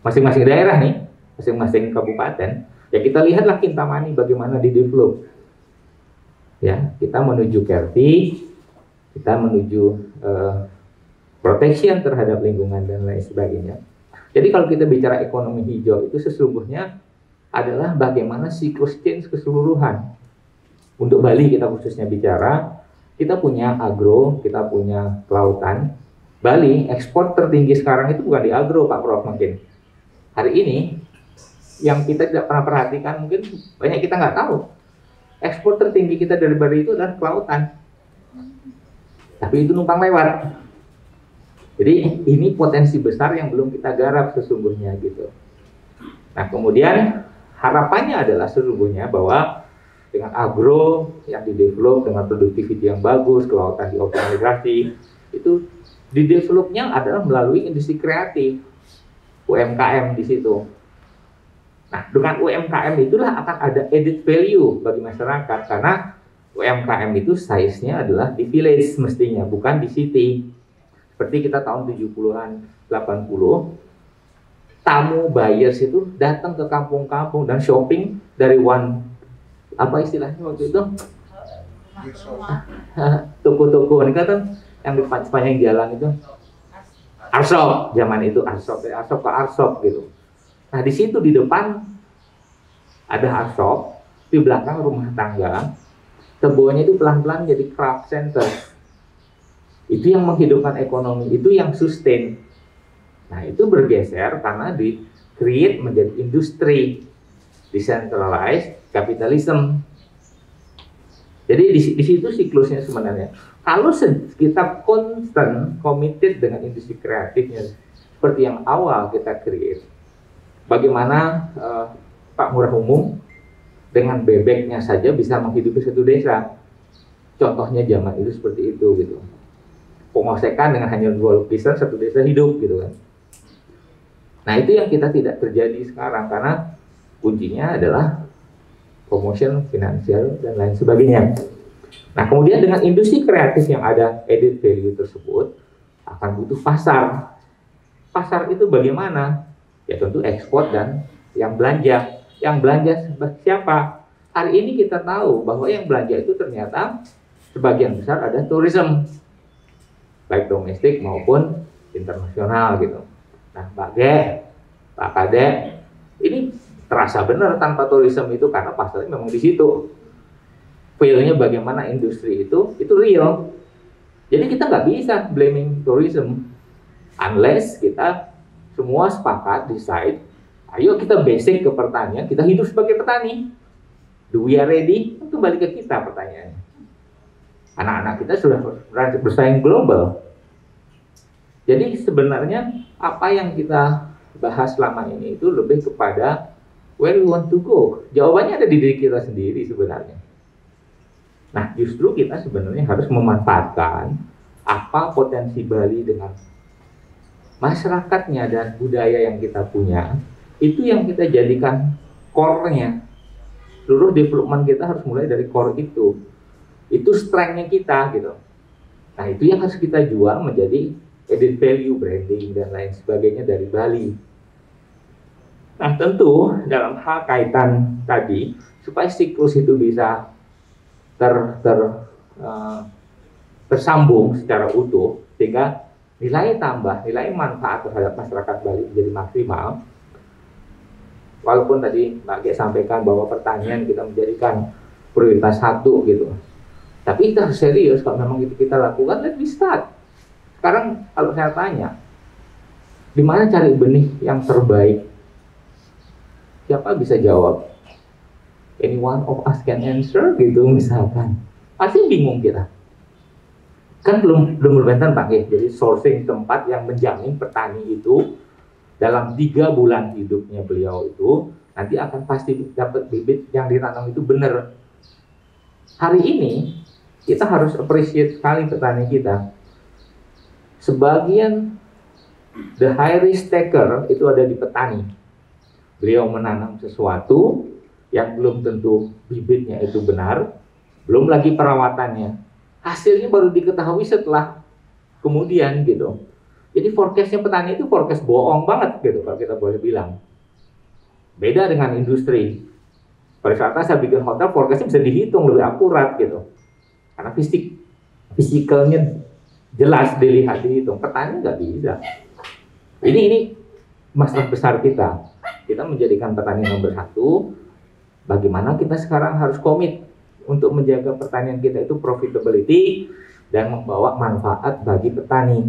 Masing-masing daerah nih, masing-masing kabupaten, ya kita lihatlah Kintamani bagaimana di develop. Ya, kita menuju Kerti, kita menuju protection terhadap lingkungan dan lain sebagainya. Jadi kalau kita bicara ekonomi hijau itu sesungguhnya adalah bagaimana siklus change keseluruhan. Untuk Bali kita khususnya bicara, kita punya agro, kita punya kelautan. Bali ekspor tertinggi sekarang itu bukan di agro, Pak Prof, mungkin. Hari ini yang kita tidak pernah perhatikan, mungkin banyak kita nggak tahu. Ekspor tertinggi kita dari Bali itu adalah kelautan. Tapi itu numpang lewat. Jadi ini potensi besar yang belum kita garap sesungguhnya gitu. Nah, kemudian harapannya adalah sesungguhnya bahwa dengan agro yang didevelop dengan produktiviti yang bagus, kelautan dioptimalisasi, itu didevelopnya adalah melalui industri kreatif, UMKM di situ. Nah, dengan UMKM itulah akan ada added value bagi masyarakat, karena UMKM itu size-nya adalah di village mestinya, bukan di city. Seperti kita tahun 70-an, 80, tamu buyers itu datang ke kampung-kampung dan shopping dari apa istilahnya waktu itu? Toko-toko ini kan yang di sepanjang jalan itu Arsop, zaman itu Arsop ke Arsop gitu. Nah, di situ di depan ada Arsop, di belakang rumah tangga, Tebonya itu pelan-pelan jadi craft center. Itu yang menghidupkan ekonomi, itu yang sustain. Nah, itu bergeser karena di create menjadi industri, decentralized capitalism. Jadi di situ siklusnya sebenarnya. Kalau kita constant committed dengan industri kreatifnya seperti yang awal kita create, bagaimana Pak Murah Umum dengan bebeknya saja bisa menghidupi satu desa. Contohnya zaman itu seperti itu gitu. Pengosekan dengan hanya 2 lukisan satu desa hidup gitu kan. Nah, itu yang kita tidak terjadi sekarang karena kuncinya adalah promotion, finansial dan lain sebagainya. Nah, kemudian dengan industri kreatif yang ada added value tersebut akan butuh pasar. Pasar itu bagaimana? Ya tentu ekspor dan yang belanja. Yang belanja siapa? Hari ini kita tahu bahwa yang belanja itu ternyata sebagian besar ada tourism, baik domestik maupun internasional gitu. Nah, Pak G, Pak Kade, ini terasa benar tanpa tourism itu karena pasarnya memang di situ. Feel-nya bagaimana industri itu real. Jadi kita nggak bisa blaming tourism unless kita semua sepakat decide, ayo kita basic ke pertanian, kita hidup sebagai petani. Do we are ready? Itu balik ke kita pertanyaannya. Anak-anak kita sudah bersaing global. Jadi sebenarnya apa yang kita bahas selama ini itu lebih kepada where we want to go. Jawabannya ada di diri kita sendiri sebenarnya. Nah, justru kita sebenarnya harus memanfaatkan apa potensi Bali dengan masyarakatnya dan budaya yang kita punya. Itu yang kita jadikan core-nya. Seluruh development kita harus mulai dari core itu. Itu strength-nya kita gitu. Nah, itu yang harus kita jual menjadi added value, branding dan lain sebagainya dari Bali. Nah, tentu dalam hal kaitan tadi supaya siklus itu bisa tersambung secara utuh sehingga nilai tambah, nilai manfaat terhadap masyarakat Bali menjadi maksimal. Walaupun tadi Mbak Ge sampaikan bahwa pertanian kita menjadikan prioritas 1 gitu. Tapi kita harus serius kalau memang itu kita lakukan, let me start. Sekarang kalau saya tanya, di mana cari benih yang terbaik? Siapa bisa jawab? Anyone of us can answer gitu misalkan. Pasti bingung kita. Kan belum berbentan Pak ya. Jadi sourcing tempat yang menjamin petani itu dalam 3 bulan hidupnya beliau itu nanti akan pasti dapat bibit yang ditanam itu benar. Hari ini kita harus appreciate sekali petani kita. Sebagian the high risk taker itu ada di petani. Beliau menanam sesuatu yang belum tentu bibitnya itu benar, belum lagi perawatannya. Hasilnya baru diketahui setelah kemudian gitu. Jadi forecastnya petani itu forecast bohong banget gitu kalau kita boleh bilang. Beda dengan industri. Pada saat saya bikin hotel, forecastnya bisa dihitung lebih akurat gitu. Karena fisikalnya jelas dilihat dihitung. Petani nggak bisa. Ini masalah besar kita. Kita menjadikan petani nomor 1. Bagaimana kita sekarang harus komit untuk menjaga pertanian kita itu profitability dan membawa manfaat bagi petani.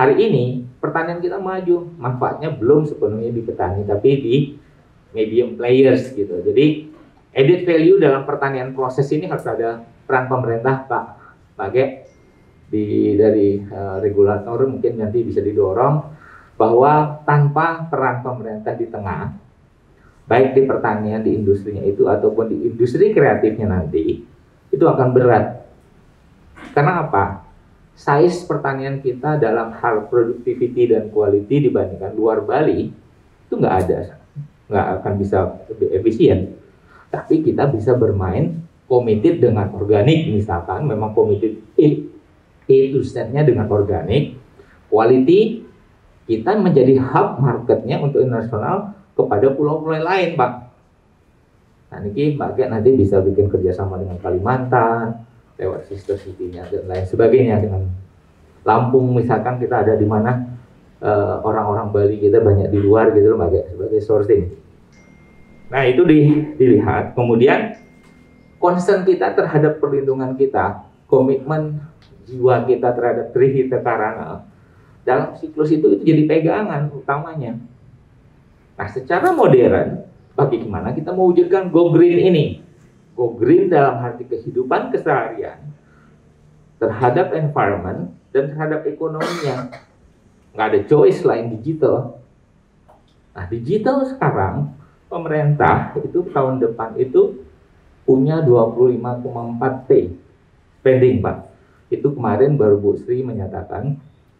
Hari ini pertanian kita maju, manfaatnya belum sepenuhnya di petani, tapi di medium players gitu. Jadi added value dalam pertanian proses ini harus ada peran pemerintah Pak Ge dari regulator mungkin nanti bisa didorong bahwa tanpa peran pemerintah di tengah, baik di pertanian, di industrinya itu ataupun di industri kreatifnya nanti, itu akan berat. Karena apa? Size pertanian kita dalam hal productivity dan quality dibandingkan luar Bali itu nggak akan bisa lebih efisien. Tapi kita bisa bermain committed dengan organik, misalkan memang committed itu setnya dengan organik, quality kita menjadi hub marketnya untuk internasional kepada pulau-pulau lain, Pak. Nah, ini Mbak Ge nanti bisa bikin kerjasama dengan Kalimantan, lewat sister city-nya dan lain sebagainya. Dengan Lampung misalkan kita ada di mana orang-orang Bali kita banyak di luar gitu loh, Mbak Ge, sebagai sourcing. Nah itu dilihat, kemudian concern kita terhadap perlindungan kita, komitmen jiwa kita terhadap Trihita Karana dalam siklus itu jadi pegangan utamanya. Nah secara modern, bagaimana kita mewujudkan Go Green ini? Go Green dalam arti kehidupan keseharian terhadap environment dan terhadap ekonominya. Nggak ada choice selain digital. Nah digital sekarang pemerintah itu tahun depan itu punya 25,4 T spending Pak. Itu kemarin baru Bu Sri menyatakan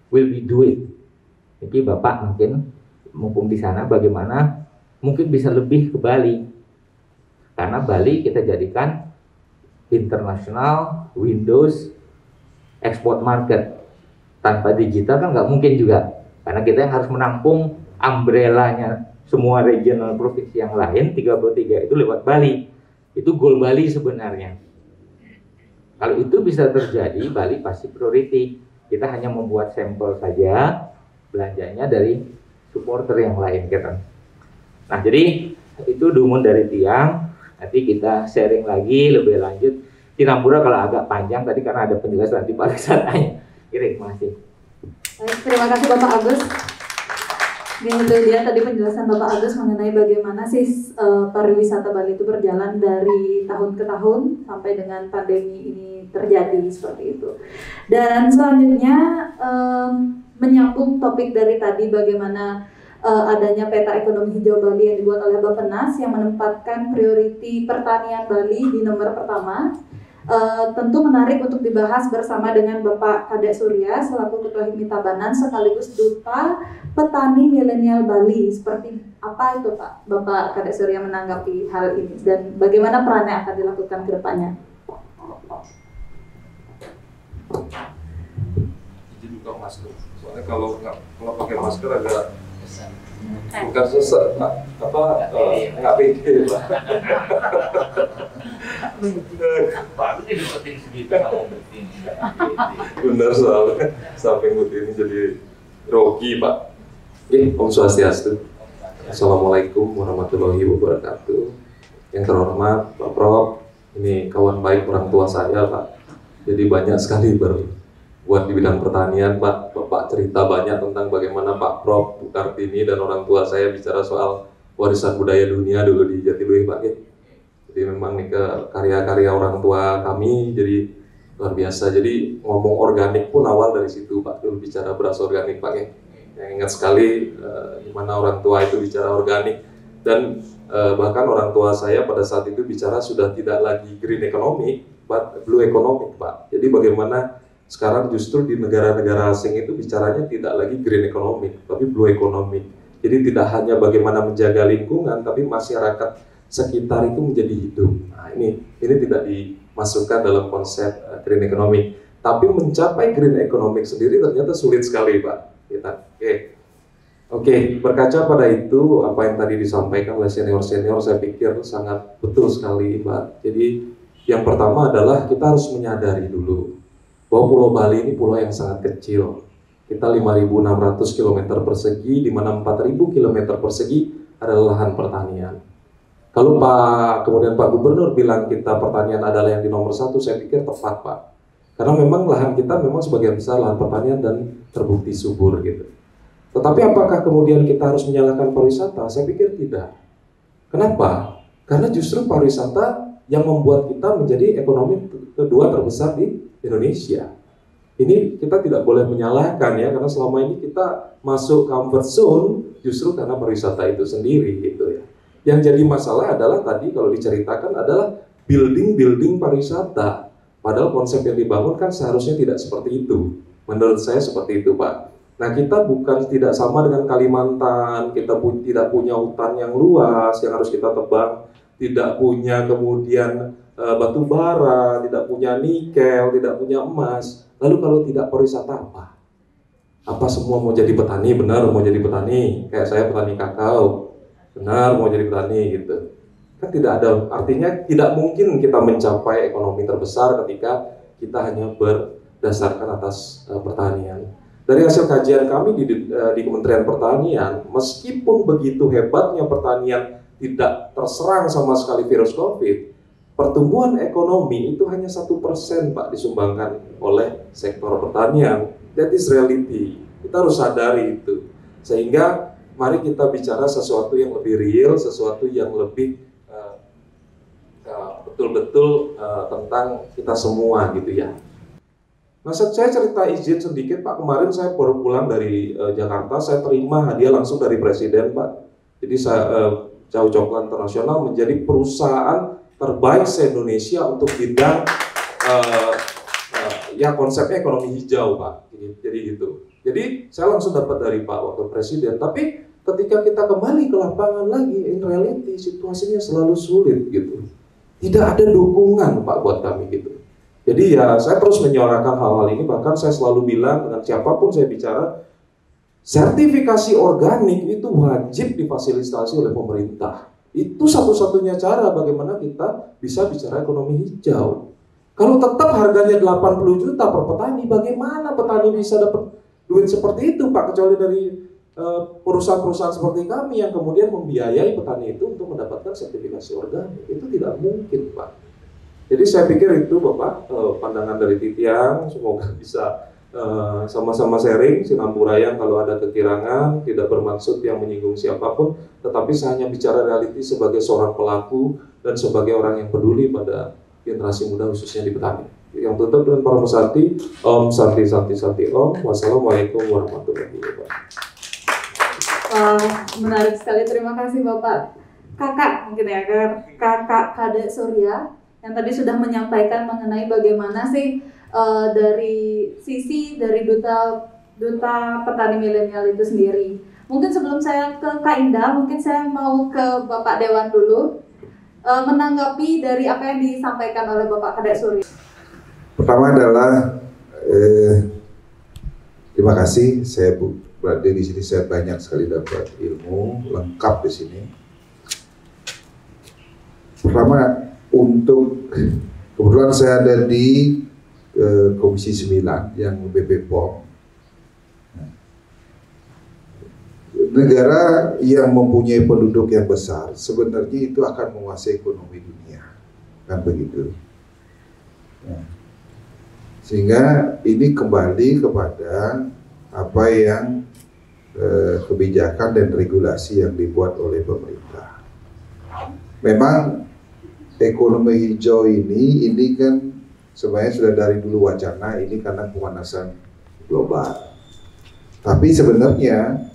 will we do it. Jadi Bapak mungkin mumpung di sana bagaimana mungkin bisa lebih ke Bali. Karena Bali kita jadikan international Windows export market. Tanpa digital kan nggak mungkin juga. Karena kita yang harus menampung umbrellanya semua regional provinsi yang lain 33 itu lewat Bali. Itu goal Bali sebenarnya. Kalau itu bisa terjadi, Bali pasti priority. Kita hanya membuat sampel saja, belanjanya dari supporter yang lain kan. Nah jadi itu dumun dari Tiang. Nanti kita sharing lagi lebih lanjut. Tinambura kalau agak panjang tadi karena ada penjelasan di pariwisatanya. Terima kasih. Baik, terima kasih Bapak Agus. Itu dia tadi penjelasan Bapak Agus mengenai bagaimana sih pariwisata Bali itu berjalan dari tahun ke tahun sampai dengan pandemi ini terjadi seperti itu. Dan selanjutnya menyambung topik dari tadi bagaimana adanya peta ekonomi hijau Bali yang dibuat oleh Bappenas yang menempatkan prioriti pertanian Bali di nomor pertama. Tentu menarik untuk dibahas bersama dengan Bapak Kadek Surya selaku Ketua Himmi Tabanan sekaligus Duta Petani Milenial Bali. Seperti apa itu Pak Bapak Kadek Surya menanggapi hal ini dan bagaimana perannya akan dilakukan ke depannya? Jadi buka masker. Soalnya kalau pakai masker agak bukan susah, nggak pede Pak. Pak ini penting segitu mau penting. Benar soalnya samping putih ini jadi grogi Pak. Om Swastiastu. Assalamualaikum warahmatullahi wabarakatuh. Yang terhormat Pak Prof, ini kawan baik orang tua saya Pak. Jadi banyak sekali berbuat di bidang pertanian Pak. Bapak cerita banyak tentang bagaimana Pak Prof, Bu Kartini dan orang tua saya bicara soal warisan budaya dunia dulu di Jatiluwih Pak. Jadi memang nih karya-karya orang tua kami jadi luar biasa. Jadi ngomong organik pun awal dari situ Pak. Dulu bicara beras organik Pak. Yang ingat sekali gimana orang tua itu bicara organik. Dan bahkan orang tua saya pada saat itu bicara sudah tidak lagi green economy, but blue economic Pak. Jadi bagaimana sekarang justru di negara-negara asing itu bicaranya tidak lagi green economic, tapi blue economic. Jadi tidak hanya bagaimana menjaga lingkungan, tapi masyarakat sekitar itu menjadi hidup. Nah ini tidak dimasukkan dalam konsep green economic. Tapi mencapai green economic sendiri ternyata sulit sekali Pak. Oke, berkaca pada itu apa yang tadi disampaikan oleh senior-senior saya pikir sangat betul sekali Pak. Jadi yang pertama adalah kita harus menyadari dulu bahwa Pulau Bali ini pulau yang sangat kecil. Kita 5.600 km persegi, di mana 4.000 km persegi adalah lahan pertanian. Kalau kemudian Pak Gubernur bilang kita pertanian adalah yang di nomor 1, saya pikir tepat Pak. Karena memang lahan kita memang sebagian besar lahan pertanian dan terbukti subur gitu. Tetapi apakah kemudian kita harus menyalahkan pariwisata? Saya pikir tidak. Kenapa? Karena justru pariwisata yang membuat kita menjadi ekonomi kedua terbesar di Indonesia. Ini kita tidak boleh menyalahkan ya, karena selama ini kita masuk comfort zone justru karena pariwisata itu sendiri gitu ya. Yang jadi masalah adalah tadi kalau diceritakan adalah building pariwisata. Padahal konsep yang dibangun kan seharusnya tidak seperti itu. Menurut saya seperti itu Pak. Nah kita bukan tidak sama dengan Kalimantan, kita tidak punya hutan yang luas yang harus kita tebang, tidak punya kemudian batu bara, tidak punya nikel, tidak punya emas. Lalu kalau tidak pariwisata apa? Apa semua mau jadi petani? Benar mau jadi petani, kayak saya petani kakao. Benar mau jadi petani gitu. Kan tidak ada, artinya tidak mungkin kita mencapai ekonomi terbesar ketika kita hanya berdasarkan atas pertanian. Dari hasil kajian kami di Kementerian Pertanian, meskipun begitu hebatnya pertanian tidak terserang sama sekali virus COVID, pertumbuhan ekonomi itu hanya 1% Pak disumbangkan oleh sektor pertanian. That is reality. Kita harus sadari itu. Sehingga mari kita bicara sesuatu yang lebih real, sesuatu yang lebih betul-betul tentang kita semua gitu ya. Nah, saya cerita izin sedikit Pak, kemarin saya baru pulang dari Jakarta, saya terima hadiah langsung dari Presiden Pak. Jadi Chow Chocolate International menjadi perusahaan terbaik se-Indonesia untuk bidang ya konsepnya ekonomi hijau Pak. Jadi gitu. Jadi saya langsung dapat dari Pak Wakil Presiden. Tapi ketika kita kembali ke lapangan lagi, in reality situasinya selalu sulit gitu. Tidak ada dukungan Pak buat kami gitu. Jadi ya saya terus menyuarakan hal-hal ini, bahkan saya selalu bilang dengan siapapun saya bicara, sertifikasi organik itu wajib difasilitasi oleh pemerintah. Itu satu-satunya cara bagaimana kita bisa bicara ekonomi hijau. Kalau tetap harganya 80 juta per petani, bagaimana petani bisa dapat duit seperti itu Pak, kecuali dari perusahaan-perusahaan seperti kami yang kemudian membiayai petani itu untuk mendapatkan sertifikasi organik. Itu tidak mungkin Pak. Jadi saya pikir itu Bapak pandangan dari Titiang, semoga bisa sama-sama sharing, sinamburayang kalau ada kekirangan, tidak bermaksud yang menyinggung siapapun, tetapi saya hanya bicara realiti sebagai seorang pelaku dan sebagai orang yang peduli pada generasi muda khususnya di petani. Yang tutup dengan para pesanti, Om Santi Santi Santi Om, wassalamualaikum warahmatullahi wabarakatuh. Menarik sekali, terima kasih Bapak. Kakak mungkin ya, Kakak Kadek Surya yang tadi sudah menyampaikan mengenai bagaimana sih dari sisi dari duta petani milenial itu sendiri. Mungkin sebelum saya ke Kak Indah, mungkin saya mau ke Bapak Dewan dulu menanggapi dari apa yang disampaikan oleh Bapak Kadek Surya. Pertama adalah terima kasih, saya berada di sini, saya banyak sekali dapat ilmu lengkap di sini. Pertama, untuk kebetulan saya ada di Komisi 9 yang BPOM. Negara yang mempunyai penduduk yang besar sebenarnya itu akan menguasai ekonomi dunia, kan begitu. Sehingga ini kembali kepada apa yang kebijakan dan regulasi yang dibuat oleh pemerintah. Memang ekonomi hijau ini kan sebenarnya sudah dari dulu wacana ini karena pemanasan global. Tapi sebenarnya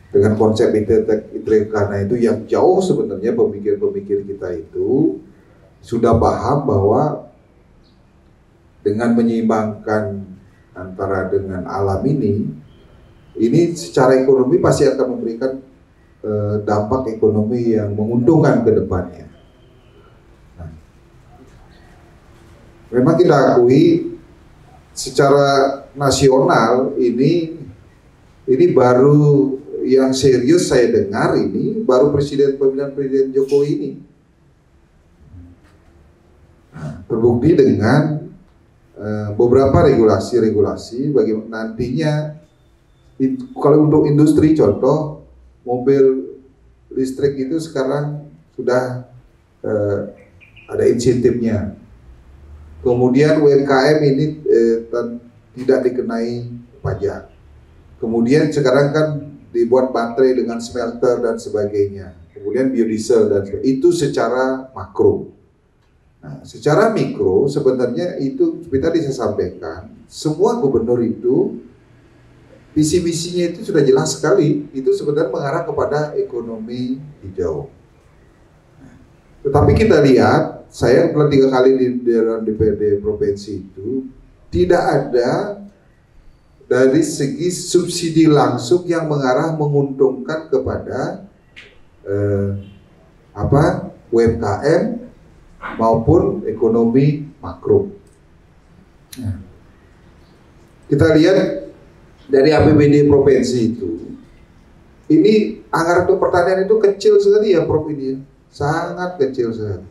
dengan konsep karena itu yang jauh sebenarnya pemikir-pemikir kita itu sudah paham bahwa dengan menyeimbangkan antara dengan alam ini secara ekonomi pasti akan memberikan dampak ekonomi yang menguntungkan ke depannya. Nah, memang kita akui secara nasional ini baru yang serius saya dengar ini baru pemilihan Presiden Jokowi ini. Nah, terbukti dengan beberapa regulasi bagaimana nantinya kalau untuk industri, contoh mobil listrik itu sekarang sudah ada insentifnya. Kemudian UMKM ini tidak dikenai pajak. Kemudian sekarang kan dibuat baterai dengan smelter dan sebagainya. Kemudian biodiesel dan sebagainya. Itu secara makro. Nah, secara mikro sebenarnya itu seperti tadi saya sampaikan, semua gubernur itu visi-misinya itu sudah jelas sekali, itu sebenarnya mengarah kepada ekonomi hijau. Tetapi kita lihat, saya telah 3 kali di dalam DPRD provinsi itu, tidak ada dari segi subsidi langsung yang menguntungkan kepada UMKM maupun ekonomi makro. Kita lihat dari APBD provinsi itu, ini anggaran untuk pertanian itu kecil sekali ya Prof ini, sangat kecil sekali.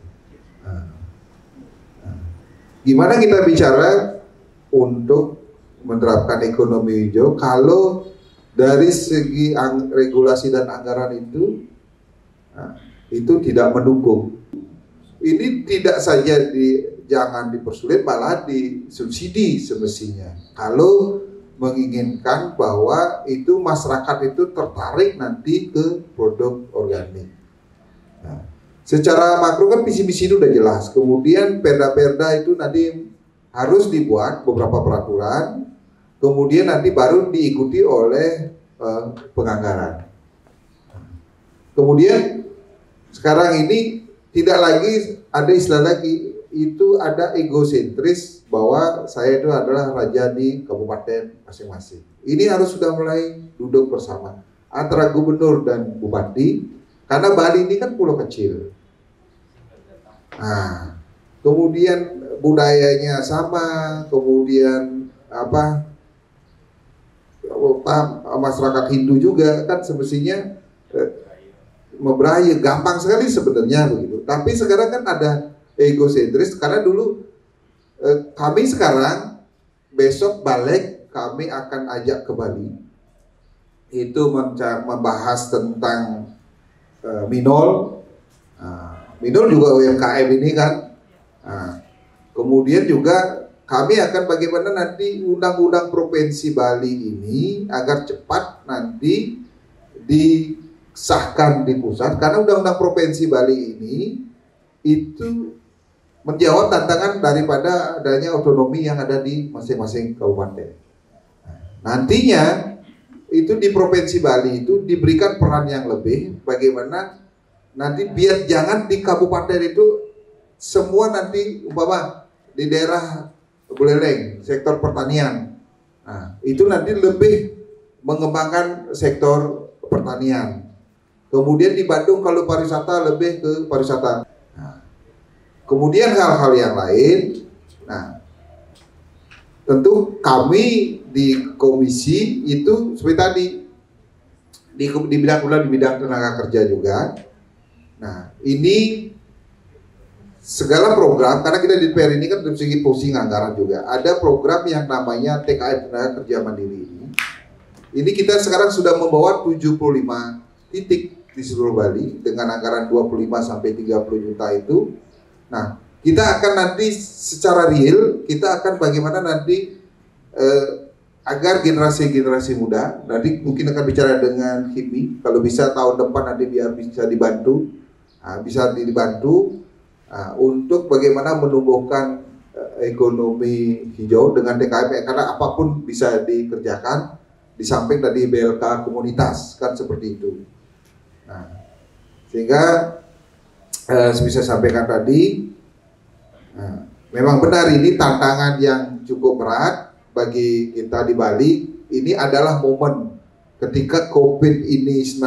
Gimana kita bicara untuk menerapkan ekonomi hijau kalau dari segi regulasi dan anggaran itu itu tidak mendukung. Ini tidak saja jangan dipersulit, malah disubsidi semestinya. Kalau menginginkan bahwa itu masyarakat itu tertarik nanti ke produk organik. Nah, secara makro kan visi misi itu udah jelas. Kemudian perda-perda itu nanti harus dibuat beberapa peraturan. Kemudian nanti baru diikuti oleh penganggaran. Kemudian sekarang ini tidak lagi ada istilah lagi, itu ada egosentris bahwa saya itu adalah raja di kabupaten masing-masing. Ini harus sudah mulai duduk bersama antara gubernur dan bupati, karena Bali ini kan pulau kecil. Nah, kemudian budayanya sama, kemudian masyarakat Hindu juga kan semestinya memberaya gampang sekali sebenarnya begitu. Tapi sekarang kan ada egosentris karena dulu kami sekarang besok balik kami akan ajak ke Bali itu membahas tentang Minol. Minol juga UMKM ini kan. Kemudian juga kami akan bagaimana nanti undang-undang provinsi Bali ini agar cepat nanti disahkan di pusat, karena undang-undang provinsi Bali ini itu menjawab tantangan daripada adanya otonomi yang ada di masing-masing kabupaten. Nantinya itu di provinsi Bali itu diberikan peran yang lebih, bagaimana nanti biar jangan di kabupaten itu semua nanti umpama di daerah Buleleng sektor pertanian, nah itu nanti lebih mengembangkan sektor pertanian. Kemudian di Bandung kalau pariwisata lebih ke pariwisata. Nah, kemudian hal-hal yang lain. Nah, tentu kami di komisi itu seperti tadi di bidang tenaga kerja juga. Nah, ini segala program, karena kita di DPR ini kan dari segi posisi anggaran juga ada program yang namanya TKM Tenaga Kerja Mandiri ini. Ini kita sekarang sudah membawa 75 titik di seluruh Bali dengan anggaran 25 sampai 30 juta itu. Nah, kita akan nanti secara real kita akan bagaimana nanti agar generasi muda nanti mungkin akan bicara dengan HIPMI, kalau bisa tahun depan nanti biar bisa dibantu. Bisa dibantu untuk bagaimana menumbuhkan ekonomi hijau dengan TKM, karena apapun bisa dikerjakan di samping tadi BLK komunitas kan seperti itu. Nah, sehingga bisa sampaikan tadi, memang benar ini tantangan yang cukup berat bagi kita di Bali. Ini adalah momen ketika COVID-19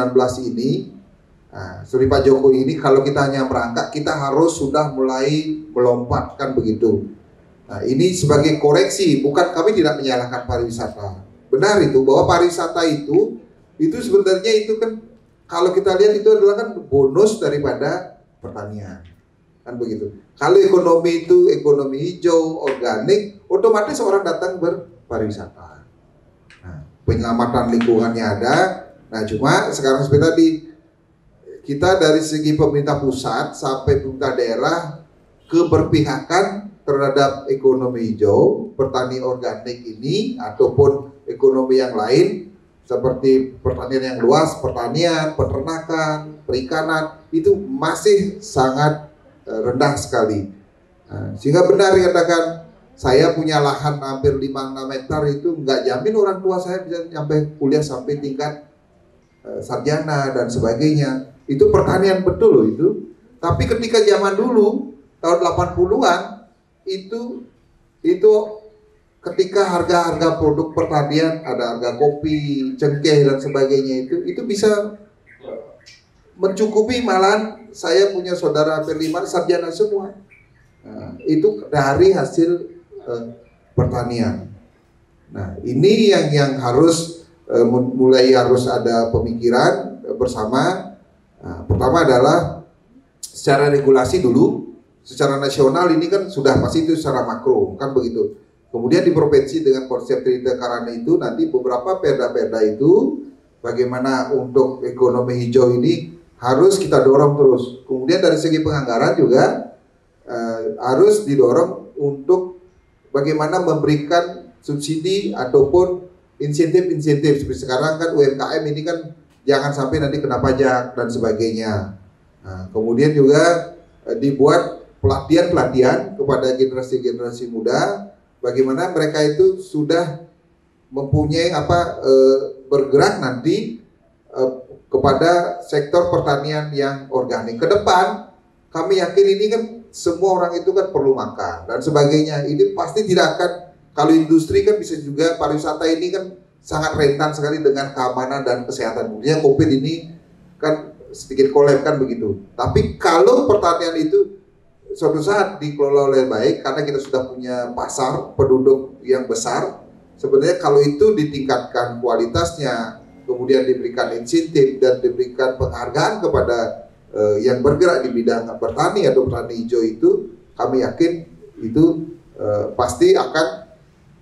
ini. Nah, seperti Pak Jokowi ini kalau kita hanya merangkak, kita harus sudah mulai melompat kan begitu. Nah, ini sebagai koreksi, bukan kami tidak menyalahkan pariwisata. Benar itu bahwa pariwisata itu sebenarnya itu kan kalau kita lihat itu adalah kan bonus daripada pertanian. Kan begitu. Kalau ekonomi itu ekonomi hijau, organik, otomatis orang datang berpariwisata. Nah, penyelamatan lingkungannya ada. Nah, cuma sekarang seperti tadi kita dari segi pemerintah pusat sampai pemerintah daerah keberpihakan terhadap ekonomi hijau, petani organik ini ataupun ekonomi yang lain seperti pertanian yang luas, pertanian, peternakan, perikanan itu masih sangat rendah sekali. Nah, sehingga benar dikatakan saya punya lahan hampir 5-6 hektar itu nggak jamin orang tua saya bisa sampai kuliah sampai tingkat sarjana dan sebagainya. Itu pertanian betul loh itu. Tapi ketika zaman dulu tahun 80-an itu ketika harga-harga produk pertanian, ada harga kopi, cengkeh dan sebagainya itu bisa mencukupi, malahan saya punya saudara hampir 5 sarjana semua. Nah, itu dari hasil pertanian. Nah, ini yang harus mulai harus ada pemikiran bersama. Nah, pertama adalah secara regulasi dulu, secara nasional ini kan sudah pasti itu secara makro kan begitu. Kemudian di provinsi dengan konsep Trita Karana itu nanti beberapa perda-perda itu bagaimana untuk ekonomi hijau ini harus kita dorong terus. Kemudian dari segi penganggaran juga harus didorong untuk bagaimana memberikan subsidi ataupun insentif-insentif. Seperti sekarang kan UMKM ini kan jangan sampai nanti kena pajak dan sebagainya. Nah, kemudian juga dibuat pelatihan-pelatihan kepada generasi-generasi muda, bagaimana mereka itu sudah mempunyai bergerak nanti kepada sektor pertanian yang organik. Ke depan kami yakin ini kan semua orang itu kan perlu makan dan sebagainya. Ini pasti tidak akan, kalau industri kan bisa juga, pariwisata ini kan sangat rentan sekali dengan keamanan dan kesehatan. Kemudian COVID ini kan sedikit kolab kan begitu. Tapi kalau pertanian itu suatu saat dikelola oleh baik, karena kita sudah punya pasar penduduk yang besar, sebenarnya kalau itu ditingkatkan kualitasnya, kemudian diberikan insentif dan diberikan penghargaan kepada yang bergerak di bidang bertani atau petani hijau itu, kami yakin itu pasti akan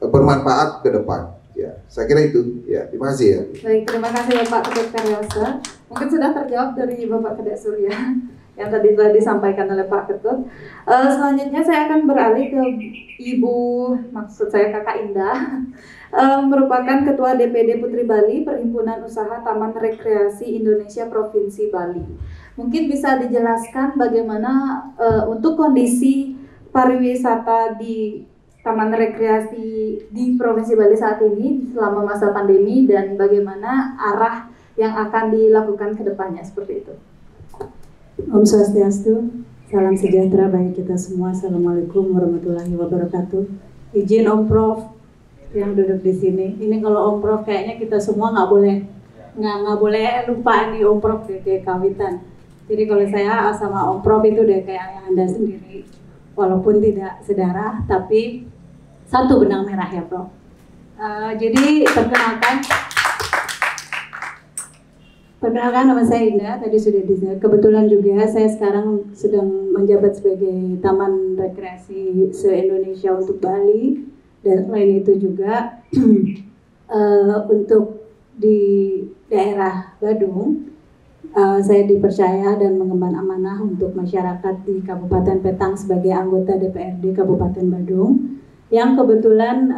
bermanfaat ke depan. Ya, saya kira itu. Ya, terima kasih ya. Baik, terima kasih Bapak Ketut Karyasa. Mungkin sudah terjawab dari Bapak Kedek Surya yang tadi telah disampaikan oleh Pak Ketut. Selanjutnya saya akan beralih ke Ibu, maksud saya Kakak Indah, merupakan Ketua DPD Putri Bali Perhimpunan Usaha Taman Rekreasi Indonesia Provinsi Bali. Mungkin bisa dijelaskan bagaimana untuk kondisi pariwisata di Taman Rekreasi di Provinsi Bali saat ini selama masa pandemi dan bagaimana arah yang akan dilakukan ke depannya, seperti itu. Om Swastiastu, salam sejahtera bagi kita semua. Assalamualaikum warahmatullahi wabarakatuh. Izin Om Prof yang duduk di sini. Ini kalau Om Prof kayaknya kita semua nggak boleh lupa nih Om Prof kayak kawitan. Jadi kalau saya sama Om Prof itu udah kayak ayah Anda sendiri. Walaupun tidak sedarah, tapi satu benang merah ya Prof. Jadi perkenalkan nama saya Indah, tadi sudah disebut. Kebetulan juga saya sekarang sedang menjabat sebagai Taman Rekreasi se-Indonesia untuk Bali, dan selain itu juga untuk di daerah Badung, saya dipercaya dan mengemban amanah untuk masyarakat di Kabupaten Petang sebagai anggota DPRD Kabupaten Badung, yang kebetulan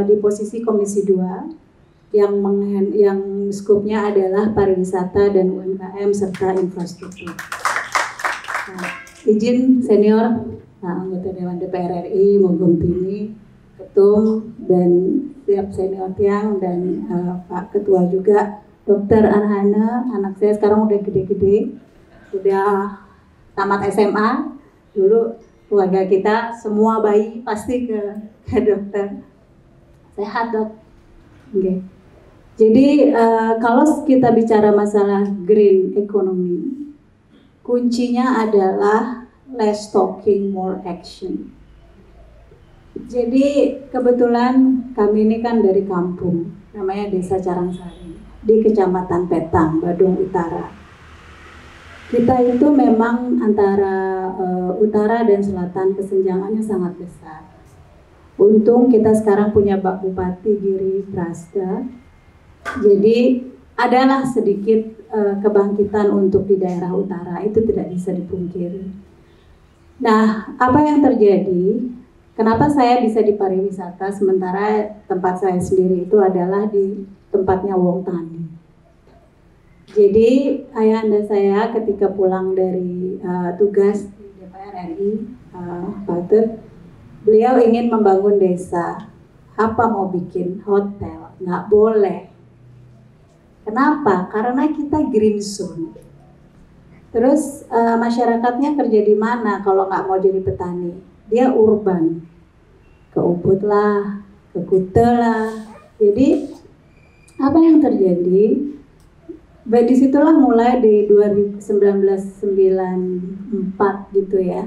di posisi Komisi 2 yang skupnya adalah pariwisata dan UMKM serta infrastruktur. Izin senior anggota Dewan DPR RI Mogong Tini, Ketum, dan siap senior Tiang, dan Pak Ketua juga Dr. Arhana, anak saya sekarang udah gede-gede, udah tamat SMA. Dulu keluarga kita semua bayi pasti ke dokter. Sehat dok. Okay. Jadi kalau kita bicara masalah green economy, kuncinya adalah less talking, more action. Jadi kebetulan kami ini kan dari kampung, namanya Desa Carangsari, di Kecamatan Petang, Badung Utara. Kita itu memang antara utara dan selatan kesenjangannya sangat besar. Untung kita sekarang punya Pak Bupati Giri Prasta. Jadi adalah sedikit kebangkitan untuk di daerah utara, itu tidak bisa dipungkiri. Nah, apa yang terjadi? Kenapa saya bisa di pariwisata sementara tempat saya sendiri itu adalah di tempatnya Wong Tani. Jadi ayahanda saya ketika pulang dari tugas di DPR RI, Pak Tut, beliau ingin membangun desa. Apa mau bikin hotel? Nggak boleh. Kenapa? Karena kita green zone. Terus masyarakatnya kerja di mana kalau nggak mau jadi petani? Dia urban, ke Ubud lah, ke Kute lah. Jadi apa yang terjadi? Disitulah mulai di 1994 gitu ya.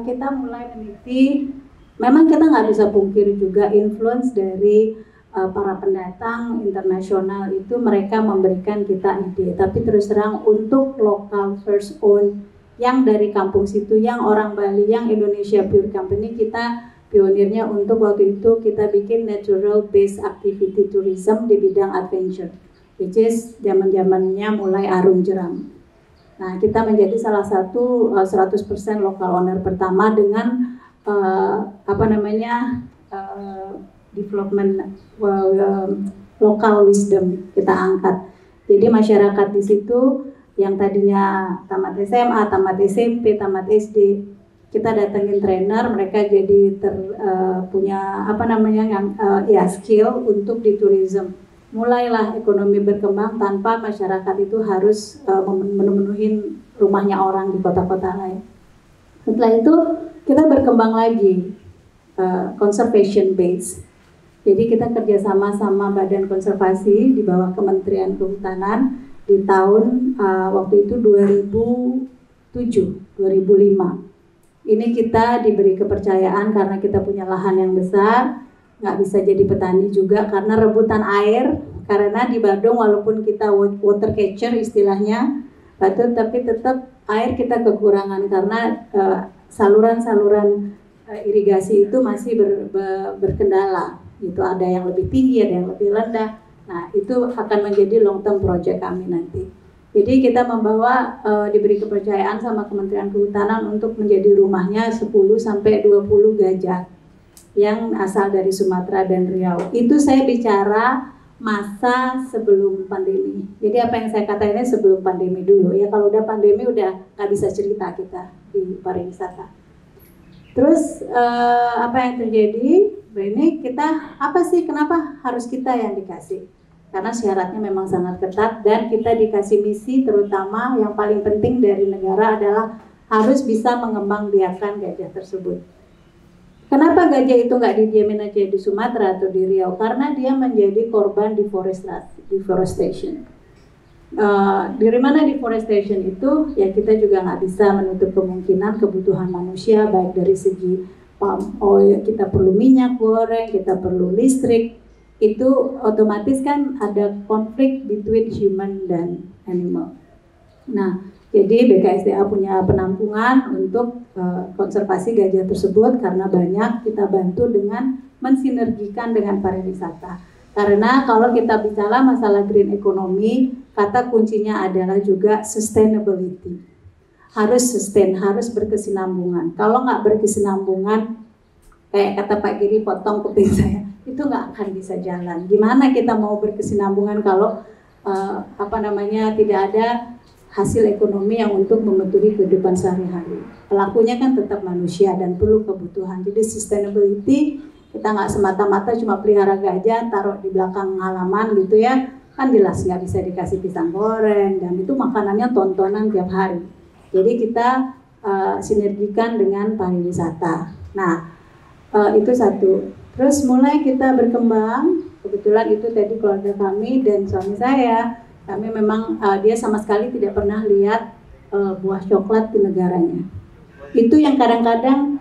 Kita mulai meneliti. Memang kita nggak bisa pungkiri juga influence dari para pendatang internasional itu, mereka memberikan kita ide, tapi terus terang untuk lokal first own yang dari kampung situ, yang orang Bali, yang Indonesia Pure Company, kita pionirnya untuk waktu itu kita bikin natural based activity tourism di bidang adventure, which is zaman-zamannya mulai Arung Jeram. Nah, kita menjadi salah satu 100% local owner pertama dengan development local wisdom kita angkat. Jadi masyarakat di situ yang tadinya tamat SMA, tamat SMP, tamat SD, kita datengin trainer, mereka jadi punya skill untuk di tourism. Mulailah ekonomi berkembang tanpa masyarakat itu harus memenuhi rumahnya orang di kota-kota lain. Setelah itu kita berkembang lagi conservation base. Jadi kita kerjasama sama Badan Konservasi di bawah Kementerian Kehutanan di tahun waktu itu 2007, 2005. Ini kita diberi kepercayaan karena kita punya lahan yang besar, nggak bisa jadi petani juga karena rebutan air. Karena di Badung walaupun kita water catcher istilahnya, tapi tetap air kita kekurangan karena saluran-saluran irigasi itu masih berkendala. Itu ada yang lebih tinggi, ada yang lebih rendah. Nah, itu akan menjadi long term project kami nanti. Jadi kita membawa diberi kepercayaan sama Kementerian Kehutanan untuk menjadi rumahnya 10 sampai 20 gajah yang asal dari Sumatera dan Riau. Itu saya bicara masa sebelum pandemi. Jadi apa yang saya katakan ini sebelum pandemi dulu ya. Kalau udah pandemi udah nggak bisa cerita kita di pariwisata. Terus apa yang terjadi? Ini kita apa sih? Kenapa harus kita yang dikasih? Karena syaratnya memang sangat ketat dan kita dikasih misi terutama yang paling penting dari negara adalah harus bisa mengembangbiakan gajah tersebut. Kenapa gajah itu nggak didiamin aja di Sumatera atau di Riau? Karena dia menjadi korban deforestation. Dari mana deforestation itu? Ya kita juga nggak bisa menutup kemungkinan kebutuhan manusia baik dari segi palm oil, kita perlu minyak goreng, kita perlu listrik. Itu otomatis kan ada konflik between human dan animal. Nah, jadi BKSDA punya penampungan untuk konservasi gajah tersebut karena banyak kita bantu dengan mensinergikan dengan pariwisata. Karena kalau kita bicara masalah green economy, kata kuncinya adalah juga sustainability. Harus sustain, harus berkesinambungan. Kalau nggak berkesinambungan, kayak kata Pak Giri potong kuping saya, itu nggak akan bisa jalan. Gimana kita mau berkesinambungan kalau tidak ada hasil ekonomi yang untuk memenuhi kehidupan sehari-hari. Pelakunya kan tetap manusia dan perlu kebutuhan. Jadi sustainability kita nggak semata-mata cuma pelihara gajah taruh di belakang halaman gitu ya, kan jelas nggak bisa dikasih pisang goreng dan itu makanannya tontonan tiap hari. Jadi kita sinergikan dengan pariwisata. Nah itu satu. Terus mulai kita berkembang. Kebetulan itu tadi keluarga kami dan suami saya. Kami memang dia sama sekali tidak pernah lihat buah coklat di negaranya. Itu yang kadang-kadang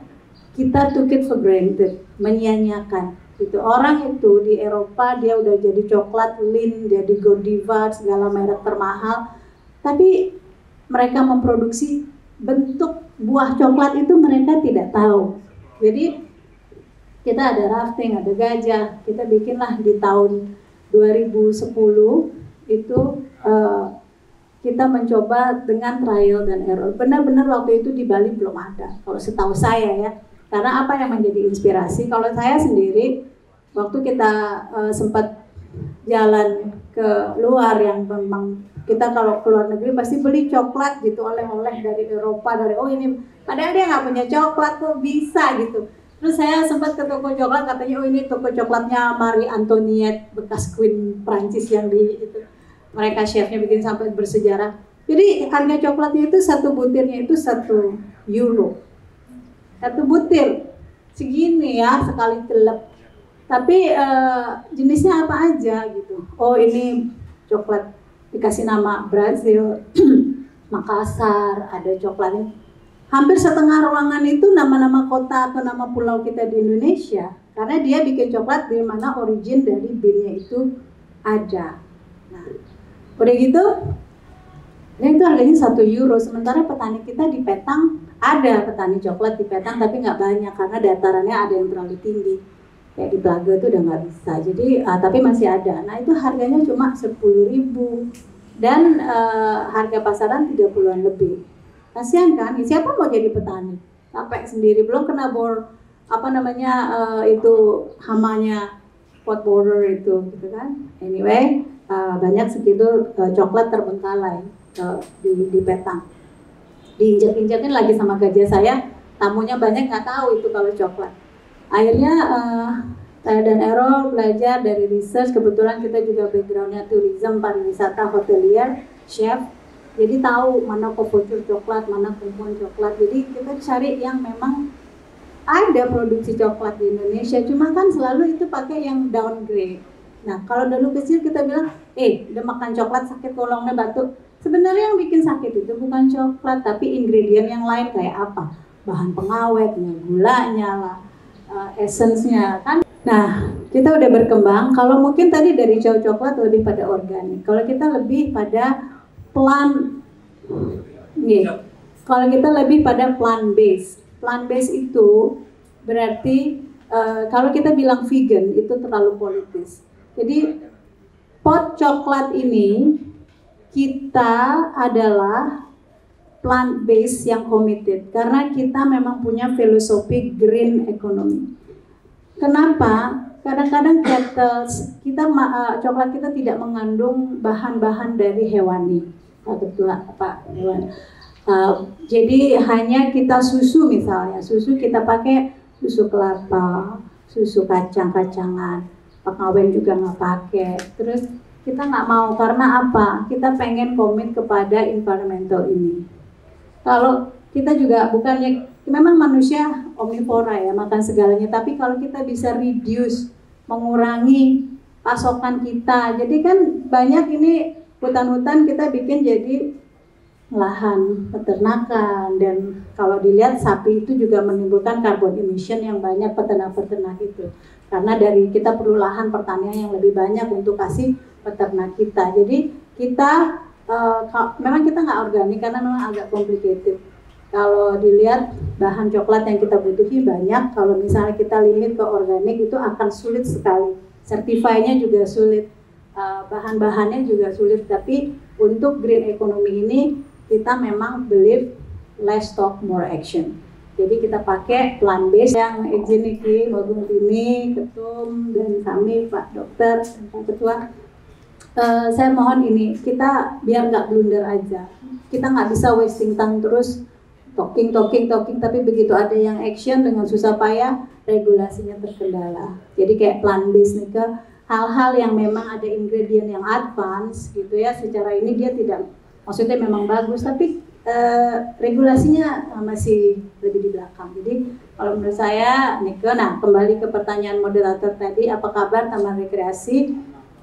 kita took it for granted, menyia-nyiakan. Gitu. Orang itu di Eropa dia udah jadi coklat Lindt, jadi Godiva, segala merek termahal. Tapi mereka memproduksi bentuk buah coklat itu mereka tidak tahu. Jadi kita ada rafting, ada gajah. Kita bikinlah di tahun 2010 itu kita mencoba dengan trial dan error. Benar-benar waktu itu di Bali belum ada. Kalau setahu saya ya. Karena apa yang menjadi inspirasi? Kalau saya sendiri waktu kita sempat jalan ke luar yang memang kita kalau ke luar negeri pasti beli coklat gitu oleh-oleh dari Eropa ini padahal dia nggak punya coklat kok bisa gitu. Terus saya sempat ke toko coklat katanya ini toko coklatnya Marie Antoinette bekas Queen Prancis yang di itu mereka chefnya bikin sampai bersejarah. Jadi harga coklatnya itu satu butirnya itu €1, satu butir segini ya sekali celep. Tapi jenisnya apa aja gitu. Oh ini coklat dikasih nama Brazil, Makassar, ada coklatnya. Hampir setengah ruangan itu nama-nama kota atau nama pulau kita di Indonesia. Karena dia bikin coklat di mana origin dari bean-nya itu ada. Nah, udah gitu, dan itu harganya €1. Sementara petani kita di Petang, ada petani coklat di Petang tapi nggak banyak karena datarannya ada yang terlalu tinggi. Kayak di Plaga itu udah nggak bisa. Jadi tapi masih ada. Nah itu harganya cuma 10.000, dan harga pasaran 30-an lebih. Kasihan kan? Siapa mau jadi petani? Capek sendiri, belum kena itu hamanya pot borer itu, gitu kan? Anyway, banyak segitu coklat terbengkalai di petang. Diinjak-injakin lagi sama gajah saya, tamunya banyak nggak tahu itu kalau coklat. Akhirnya saya dan Errol belajar dari research, kebetulan kita juga backgroundnya tourism, pariwisata, hotelier, chef. Jadi tahu mana couture coklat, mana kumpulan coklat. Jadi kita cari yang memang ada produksi coklat di Indonesia, cuma kan selalu itu pakai yang downgrade. Nah, kalau dulu kecil kita bilang, udah makan coklat sakit kolongnya batuk. Sebenarnya yang bikin sakit itu bukan coklat, tapi ingredient yang lain kayak apa? Bahan pengawetnya, gulanya lah, essence-nya kan. Nah, kita udah berkembang. Kalau mungkin tadi dari coklat lebih pada organik. Kalau kita lebih pada kalau kita lebih pada plant based. Plant based itu berarti kalau kita bilang vegan itu terlalu politis. Jadi pot coklat ini kita adalah plant based yang committed karena kita memang punya filosofi green economy. Kenapa? Kadang-kadang coklat kita tidak mengandung bahan-bahan dari hewani. Jadi hanya kita susu misalnya, susu kita pakai susu kelapa, susu kacang-kacangan, pengawet juga nggak pakai. Terus kita nggak mau karena apa? Kita pengen komit kepada environmental ini. Kalau kita juga bukannya, memang manusia omnivora ya, makan segalanya. Tapi kalau kita bisa reduce, mengurangi pasokan kita, jadi kan banyak ini hutan-hutan kita bikin jadi lahan peternakan, dan kalau dilihat sapi itu juga menimbulkan carbon emission yang banyak peternak-peternak itu. Karena dari kita perlu lahan pertanian yang lebih banyak untuk kasih peternak kita. Jadi kita memang kita nggak organik karena memang agak complicated. Kalau dilihat bahan coklat yang kita butuhin banyak, kalau misalnya kita limit ke organik itu akan sulit sekali. Certify-nya juga sulit. Bahan-bahannya juga sulit, tapi untuk green economy ini kita memang believe less talk more action. Jadi kita pakai plant based yang izin iki, Mbak Tini, Ketum, dan kami Pak Dokter, Pak Ketua. Saya mohon ini kita biar nggak blunder aja. Kita nggak bisa wasting time terus talking, tapi begitu ada yang action dengan susah payah regulasinya terkendala. Jadi kayak plant based nih ke hal-hal yang memang ada ingredient yang advance gitu ya, secara ini dia tidak, maksudnya memang bagus, tapi regulasinya masih lebih di belakang. Jadi kalau menurut saya, Nike, nah kembali ke pertanyaan moderator tadi, apa kabar Taman Rekreasi?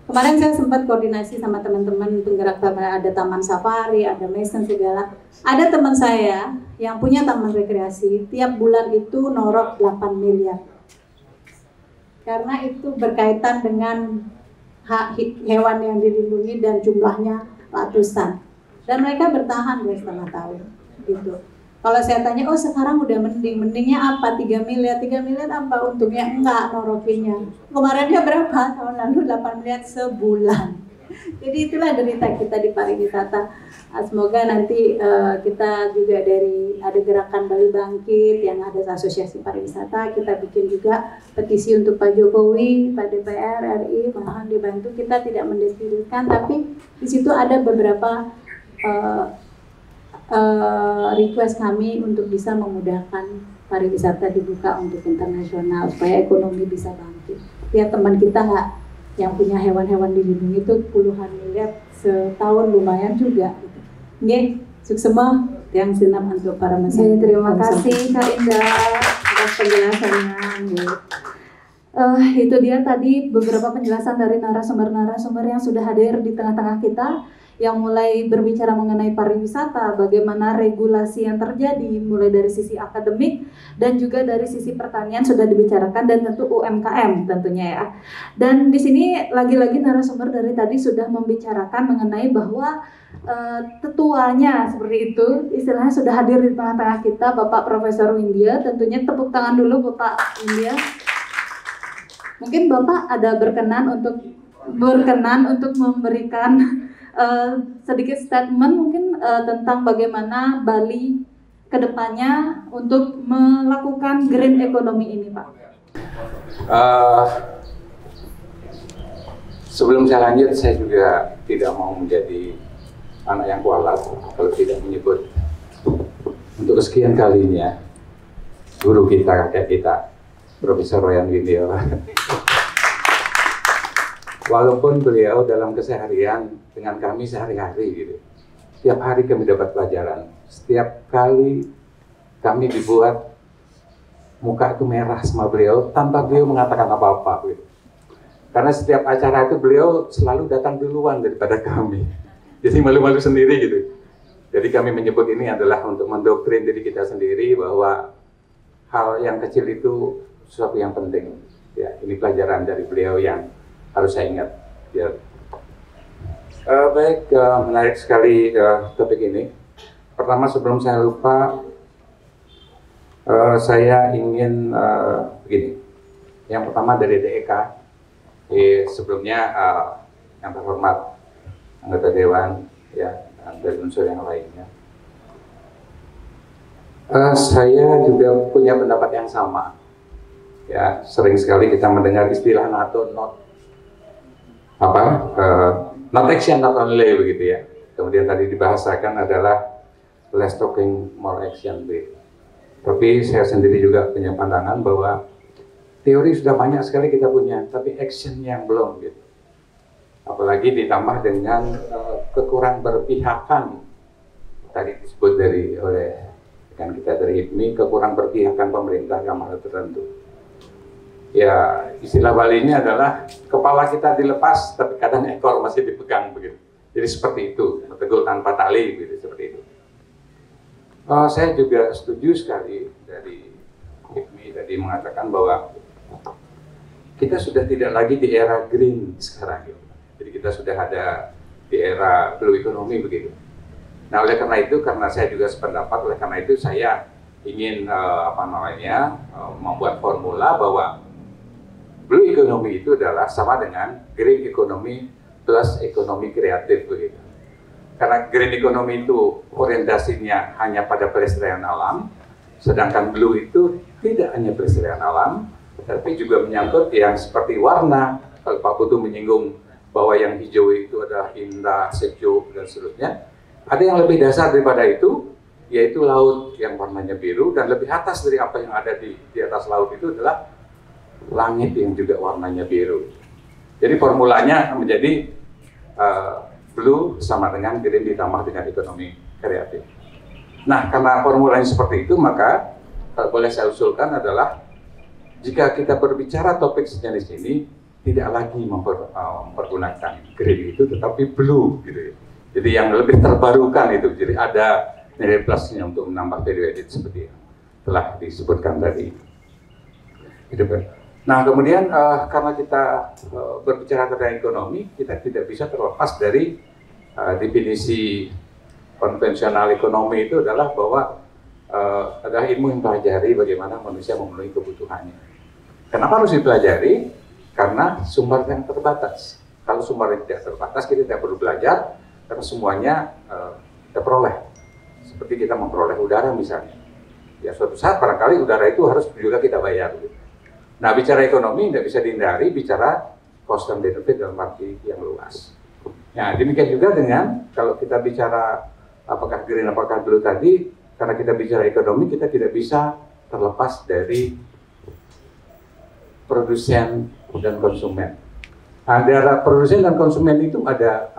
Kemarin saya sempat koordinasi sama teman-teman penggerak taman, ada Taman Safari, ada Mason segala. Ada teman saya yang punya taman rekreasi, tiap bulan itu norok 8 miliar. Karena itu berkaitan dengan hak hewan yang dilindungi dan jumlahnya ratusan. Dan mereka bertahan 2,5 tahun gitu. Kalau saya tanya, oh sekarang udah mendingnya apa? 3 miliar apa untungnya? Enggak, norokinnya. Kemarinnya berapa? Tahun lalu 8 miliar sebulan. Jadi itulah derita kita di pariwisata. Semoga nanti kita juga ada gerakan Bali Bangkit yang ada asosiasi pariwisata, kita bikin juga petisi untuk Pak Jokowi, Pak DPR RI, mohon dibantu. Kita tidak mendiskreditkan, tapi di situ ada beberapa request kami untuk bisa memudahkan pariwisata dibuka untuk internasional supaya ekonomi bisa bangkit. Ya teman kita nggak yang punya hewan-hewan dilindungi itu puluhan miliar setahun, lumayan juga. Oke, sukses semua yang senam untuk para masyarakat. Terima kasih Kak Indah atas penjelasannya. Itu dia tadi beberapa penjelasan dari narasumber-narasumber yang sudah hadir di tengah-tengah kita, yang mulai berbicara mengenai pariwisata, bagaimana regulasi yang terjadi, mulai dari sisi akademik dan juga dari sisi pertanian sudah dibicarakan, dan tentu UMKM tentunya ya. Dan di sini lagi-lagi narasumber dari tadi sudah membicarakan mengenai bahwa tetuanya seperti itu, istilahnya sudah hadir di tengah-tengah kita, Bapak Profesor Windia. Tentunya tepuk tangan dulu Bapak Windia. Mungkin Bapak ada berkenan untuk memberikan sedikit statement mungkin tentang bagaimana Bali kedepannya untuk melakukan green economy ini, Pak. Sebelum saya lanjut, saya juga tidak mau menjadi anak yang kualat kalau tidak menyebut untuk kesekian kalinya guru kita, kakek kita, Profesor Royan Windio. Walaupun beliau dalam keseharian dengan kami sehari-hari gitu, setiap hari kami dapat pelajaran, setiap kali kami dibuat muka itu merah sama beliau tanpa beliau mengatakan apa-apa gitu. Karena setiap acara itu beliau selalu datang duluan daripada kami. Jadi malu-malu sendiri gitu. Jadi kami menyebut ini adalah untuk mendoktrin diri kita sendiri bahwa hal yang kecil itu sesuatu yang penting. Ya, ini pelajaran dari beliau yang harus saya ingat. Ya. Baik, menarik sekali topik ini. Pertama, sebelum saya lupa, saya ingin begini. Yang pertama dari DEK. Sebelumnya yang terhormat anggota dewan ya dan dari unsur yang lainnya, saya juga punya pendapat yang sama ya. Sering sekali kita mendengar istilah NATO not action not only begitu ya. Kemudian tadi dibahasakan adalah less talking more action. Tapi saya sendiri juga punya pandangan bahwa teori sudah banyak sekali kita punya, tapi action yang belum gitu. Apalagi ditambah dengan kekurang berpihakan tadi disebut oleh rekan kita dari HIPMI, kekurang berpihakan pemerintah dalam hal tertentu. Ya, istilah Bali ini adalah kepala kita dilepas, tapi kadang ekor masih dipegang begitu. Jadi seperti itu, tegul tanpa tali gitu, seperti itu. Saya juga setuju sekali dari HIPMI tadi mengatakan bahwa kita sudah tidak lagi di era green sekarang gitu. Jadi kita sudah ada di era blue economy begitu. Nah, oleh karena itu, karena saya juga sependapat, oleh karena itu saya ingin membuat formula bahwa blue economy itu adalah sama dengan green economy plus ekonomi kreatif begitu. Karena green economy itu orientasinya hanya pada pelestarian alam, sedangkan blue itu tidak hanya pelestarian alam, tapi juga menyangkut yang seperti warna. Kalau Pak Putu menyinggung bahwa yang hijau itu adalah indah, sejuk, dan seterusnya. Ada yang lebih dasar daripada itu, yaitu laut yang warnanya biru, dan lebih atas dari apa yang ada di atas laut itu adalah langit yang juga warnanya biru. Jadi formulanya menjadi blue sama dengan green ditambah dengan ekonomi kreatif. Nah, karena formulanya seperti itu, maka kalau boleh saya usulkan adalah jika kita berbicara topik sejenis ini, tidak lagi mempergunakan green itu, tetapi blue gitu ya. Jadi yang lebih terbarukan itu, jadi ada nilai plusnya untuk menambah value added seperti yang telah disebutkan tadi. Nah, kemudian karena kita berbicara tentang ekonomi, kita tidak bisa terlepas dari definisi konvensional ekonomi itu adalah bahwa adalah ilmu yang mempelajari bagaimana manusia memenuhi kebutuhannya. Kenapa harus dipelajari? Karena sumber yang terbatas. Kalau sumber yang tidak terbatas, kita tidak perlu belajar, karena semuanya kita peroleh. Seperti kita memperoleh udara misalnya. Ya, suatu saat barangkali udara itu harus juga kita bayar. Nah, bicara ekonomi tidak bisa dihindari, bicara cost and benefit dalam arti yang luas. Nah, demikian juga dengan kalau kita bicara apakah green, apakah blue tadi, karena kita bicara ekonomi, kita tidak bisa terlepas dari produsen dan konsumen. Antara produsen dan konsumen itu ada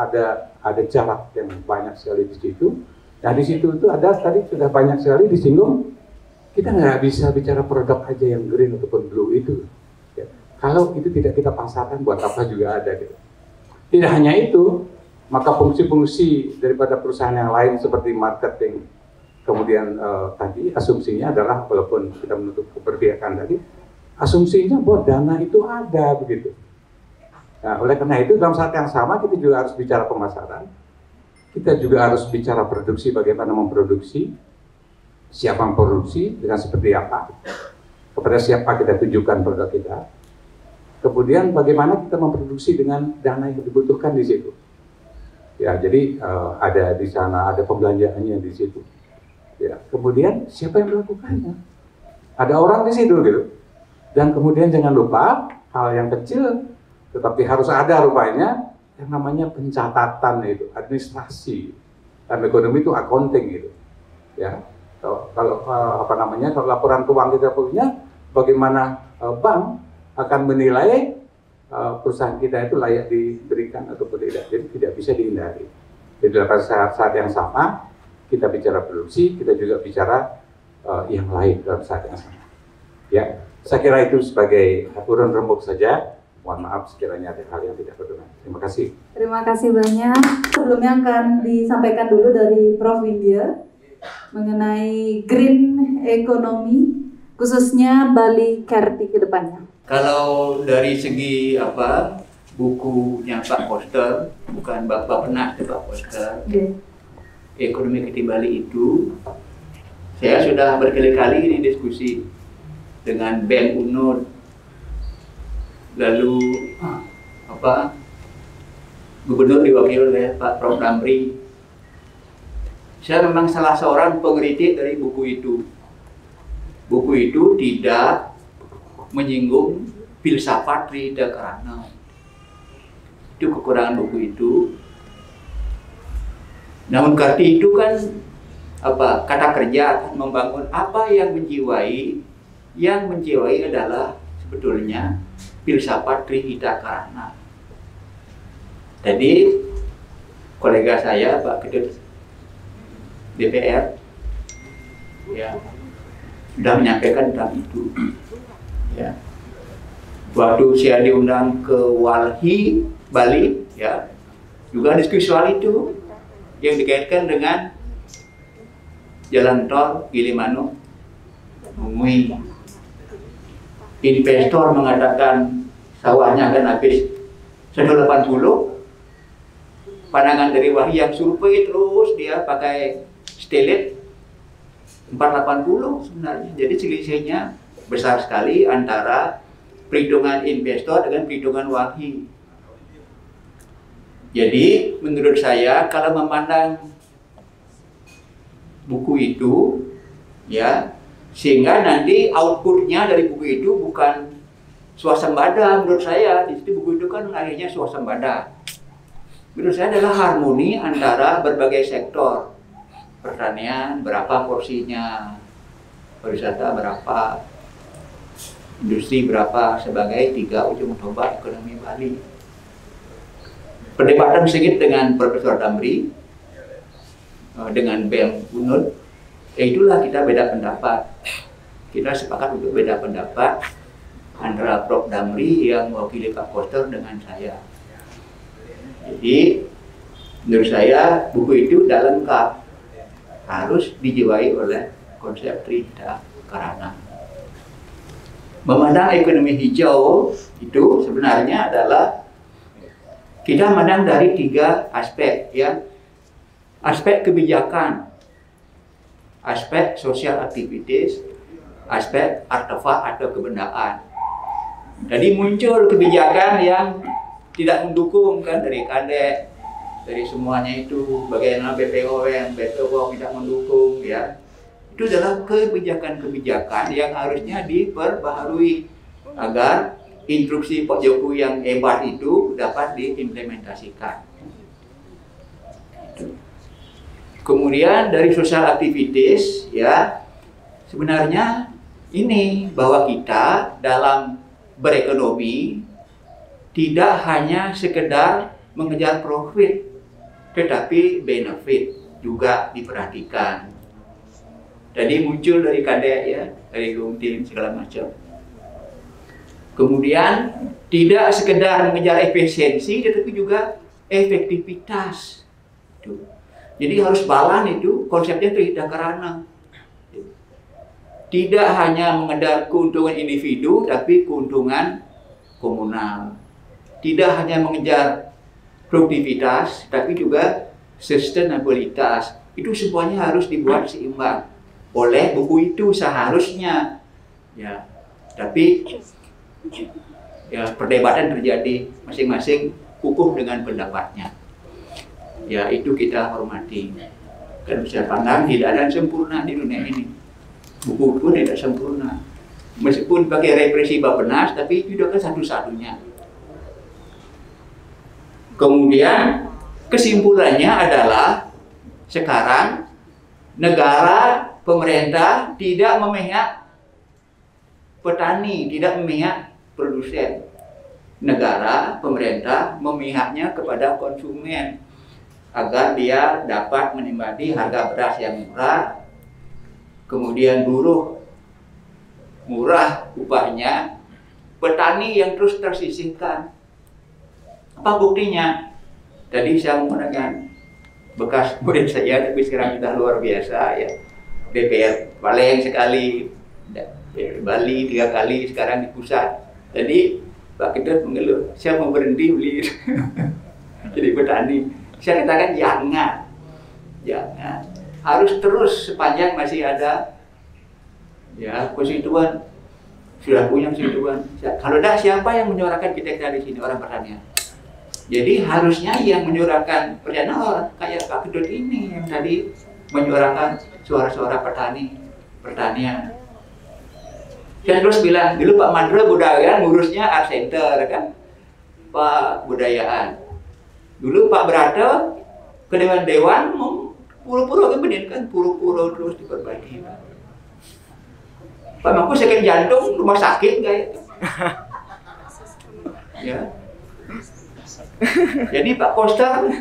jarak yang banyak sekali di situ. Nah, di situ itu ada tadi sudah banyak sekali disinggung. Kita nggak bisa bicara produk aja yang green ataupun blue itu. Ya. Kalau itu tidak kita pasarkan, buat apa juga ada gitu. Tidak hanya itu, maka fungsi-fungsi daripada perusahaan yang lain seperti marketing, kemudian tadi asumsinya adalah walaupun kita menutup keberpihakan tadi, asumsinya bahwa dana itu ada begitu. Nah, oleh karena itu dalam saat yang sama kita juga harus bicara pemasaran, kita juga harus bicara produksi, bagaimana memproduksi, siapa memproduksi dengan seperti apa, kepada siapa kita tujukan produk kita, kemudian bagaimana kita memproduksi dengan dana yang dibutuhkan di situ. Ya, jadi ada di sana, ada pembelanjaannya di situ. Ya, kemudian siapa yang melakukannya? Ada orang di situ gitu. Dan kemudian jangan lupa hal yang kecil, tetapi harus ada rupanya yang namanya pencatatan itu, administrasi. Dalam ekonomi itu accounting gitu. Ya, kalau kalau laporan keuangan kita punya, bagaimana bank akan menilai perusahaan kita itu layak diberikan atau tidak. Jadi tidak bisa dihindari. Jadi dalam saat yang sama kita bicara produksi, kita juga bicara yang lain dalam saat yang sama. Ya, saya kira itu sebagai urun rembuk saja. Mohon maaf sekiranya ada hal yang tidak berkenan. Terima kasih. Terima kasih banyak. Sebelumnya akan disampaikan dulu dari Prof. Widya mengenai green economy, khususnya Bali Kerti ke depannya. Kalau dari segi bukunya Pak Foster, bukan Bapak Penas, Pak Foster, Ekonomi Kreatif Bali itu, saya sudah berkali-kali ini diskusi dengan BEM UNUD, lalu Gubernur diwakili oleh Pak Prof. Damri. Saya memang salah seorang pengkritik dari buku itu. Buku itu tidak menyinggung filsafat Rida Karana. Itu kekurangan buku itu. Namun Karti itu kan kata kerja akan membangun apa yang menjiwai. Yang menjiwai adalah sebetulnya filsafat Rida Karana. Jadi kolega saya Pak Ketua DPR ya sudah menyampaikan tentang itu. Ya. Waktu saya diundang ke Walhi, Bali, ya, juga diskusi soal itu yang dikaitkan dengan jalan tol Gilimanuk Mui. Investor mengatakan sawahnya akan habis 180. Pandangan dari Walhi yang survei terus dia pakai stelit 480 sebenarnya. Jadi selisihnya besar sekali antara perhitungan investor dengan perhitungan Walhi. Jadi menurut saya kalau memandang buku itu ya, sehingga nanti outputnya dari buku itu bukan swasembada menurut saya. Di situ buku itu kan akhirnya swasembada. Menurut saya adalah harmoni antara berbagai sektor. Pertanian berapa porsinya, pariwisata berapa, industri berapa, sebagai 3 ujung tombak ekonomi Bali. Perdebatan sedikit dengan Profesor Damri, dengan BEM UNUD, itulah kita beda pendapat. Kita sepakat untuk beda pendapat antara Prof. Damri yang mewakili Pak Foster dengan saya. Jadi menurut saya buku itu tidak lengkap, harus dijiwai oleh konsep Rida Karana. Memandang ekonomi hijau itu sebenarnya adalah kita memandang dari 3 aspek, ya. Aspek kebijakan, aspek sosial aktivitas, aspek artefak atau kebendaan. Jadi muncul kebijakan yang tidak mendukung kan dari Kadek, dari semuanya itu, bagaimana BPOM tidak mendukung, ya. Itu adalah kebijakan-kebijakan yang harusnya diperbaharui agar instruksi Pak Jokowi yang hebat itu dapat diimplementasikan. Kemudian dari sosial aktivitas, ya, sebenarnya ini bahwa kita dalam berekonomi tidak hanya sekedar mengejar profit, tetapi benefit juga diperhatikan. Jadi muncul dari Kadek, ya, dari Gumtim segala macam. Kemudian tidak sekedar mengejar efisiensi, tetapi juga efektivitas. Jadi harus balance itu, konsepnya Rida Karana. Tidak hanya mengejar keuntungan individu, tapi keuntungan komunal. Tidak hanya mengejar produktivitas, tapi juga sustainabilitas. Itu semuanya harus dibuat seimbang oleh buku itu seharusnya. Ya, tapi ya perdebatan terjadi, masing-masing kukuh dengan pendapatnya. Ya itu kita hormati. Dan bisa pandang tidak ada yang sempurna di dunia ini. Buku pun tidak sempurna. Meskipun pakai represi Bappenas, tapi itu kan satu-satunya. Kemudian kesimpulannya adalah sekarang negara, pemerintah tidak memihak petani, tidak memihak produsen. Negara, pemerintah memihaknya kepada konsumen agar dia dapat menikmati harga beras yang murah, kemudian buruh murah upahnya, petani yang terus tersisihkan. Apa buktinya? Tadi saya menggunakan bekas murid saya, tapi sekarang sudah luar biasa ya. DPR Palembang sekali, Bali 3 kali, sekarang di pusat. Jadi Pak Kedot mengeluh, saya mau berhenti beli jadi petani. Saya katakan jangan, harus terus sepanjang masih ada ya konstituen, sudah punya konstituen. Kalau tidak, siapa yang menyuarakan kita di sini, orang pertanian. Jadi harusnya yang menyuarakan pertanian kayak Pak Kedot ini yang tadi menyuarakan suara-suara pertanian. Dan terus bilang, dulu Pak Mandra Budayaan ngurusnya Art Center kan, Pak Budayaan. Dulu Pak Brata ke Dewan pura-pura kan, pura-pura terus diperbaiki. Pak Mangku sakit jantung, rumah sakit kayak itu. Ya. Jadi Pak Koster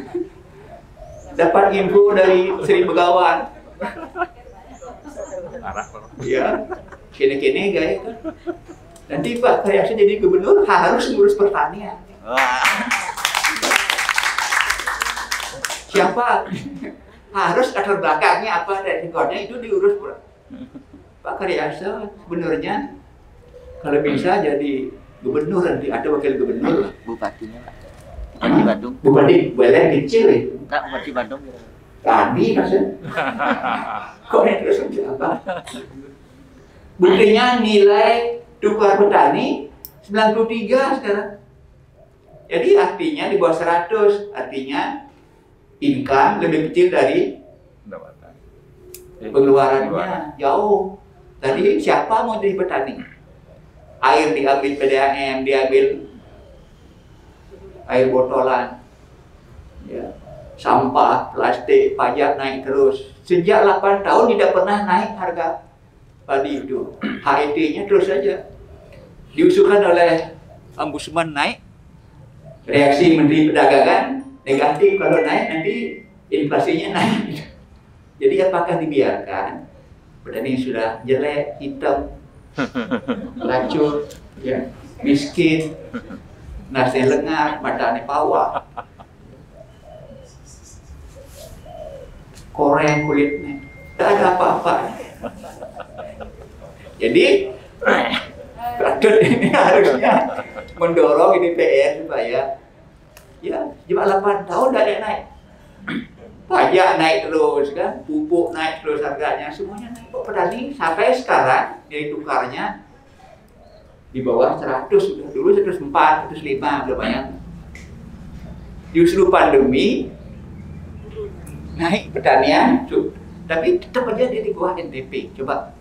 dapat info dari Sri Begawan. Ya, kini-kini kayak itu. Nanti Pak Karyasa jadi gubernur harus ngurus pertanian. Siapa? Harus latar belakangnya apa dan rekodnya itu diurus Pak Karyasa. Sebenarnya kalau bisa jadi gubernur nanti atau wakil gubernur. Bupatinya Pak. Bupati Bandung. Bupati boleh kecil ya? Enggak, Bupati Bandung. Tadi maksudnya. Kok yang terus apa? Buktinya nilai tukar petani 93 sekarang. Jadi artinya di bawah 100, artinya income lebih kecil dari pengeluarannya jauh. Tadi siapa mau jadi petani? Air diambil PDAM, diambil air botolan, ya, sampah, plastik, pajak naik terus. Sejak 8 tahun tidak pernah naik harga padi itu. HET-nya terus saja. Diusulkan oleh Ombudsman naik, reaksi Menteri Perdagangan negatif, kalau naik nanti inflasinya naik. Jadi apakah dibiarkan petani sudah jelek, hitam, lacur, ya, miskin, nasi lengar, matanya pawak, koreng kulitnya, tidak ada apa-apa. Jadi Radut ini harusnya mendorong ini PR supaya ya cuma 8 tahun tidak naik. Pajak naik terus kan, pupuk naik terus harganya, semuanya naik. Kok petani sampai sekarang nilai tukarnya di bawah 100 sudah, dulu 104, 105 belum banyak. Justru pandemi naik pertanian, tapi tetap aja dia di bawah NTP. Coba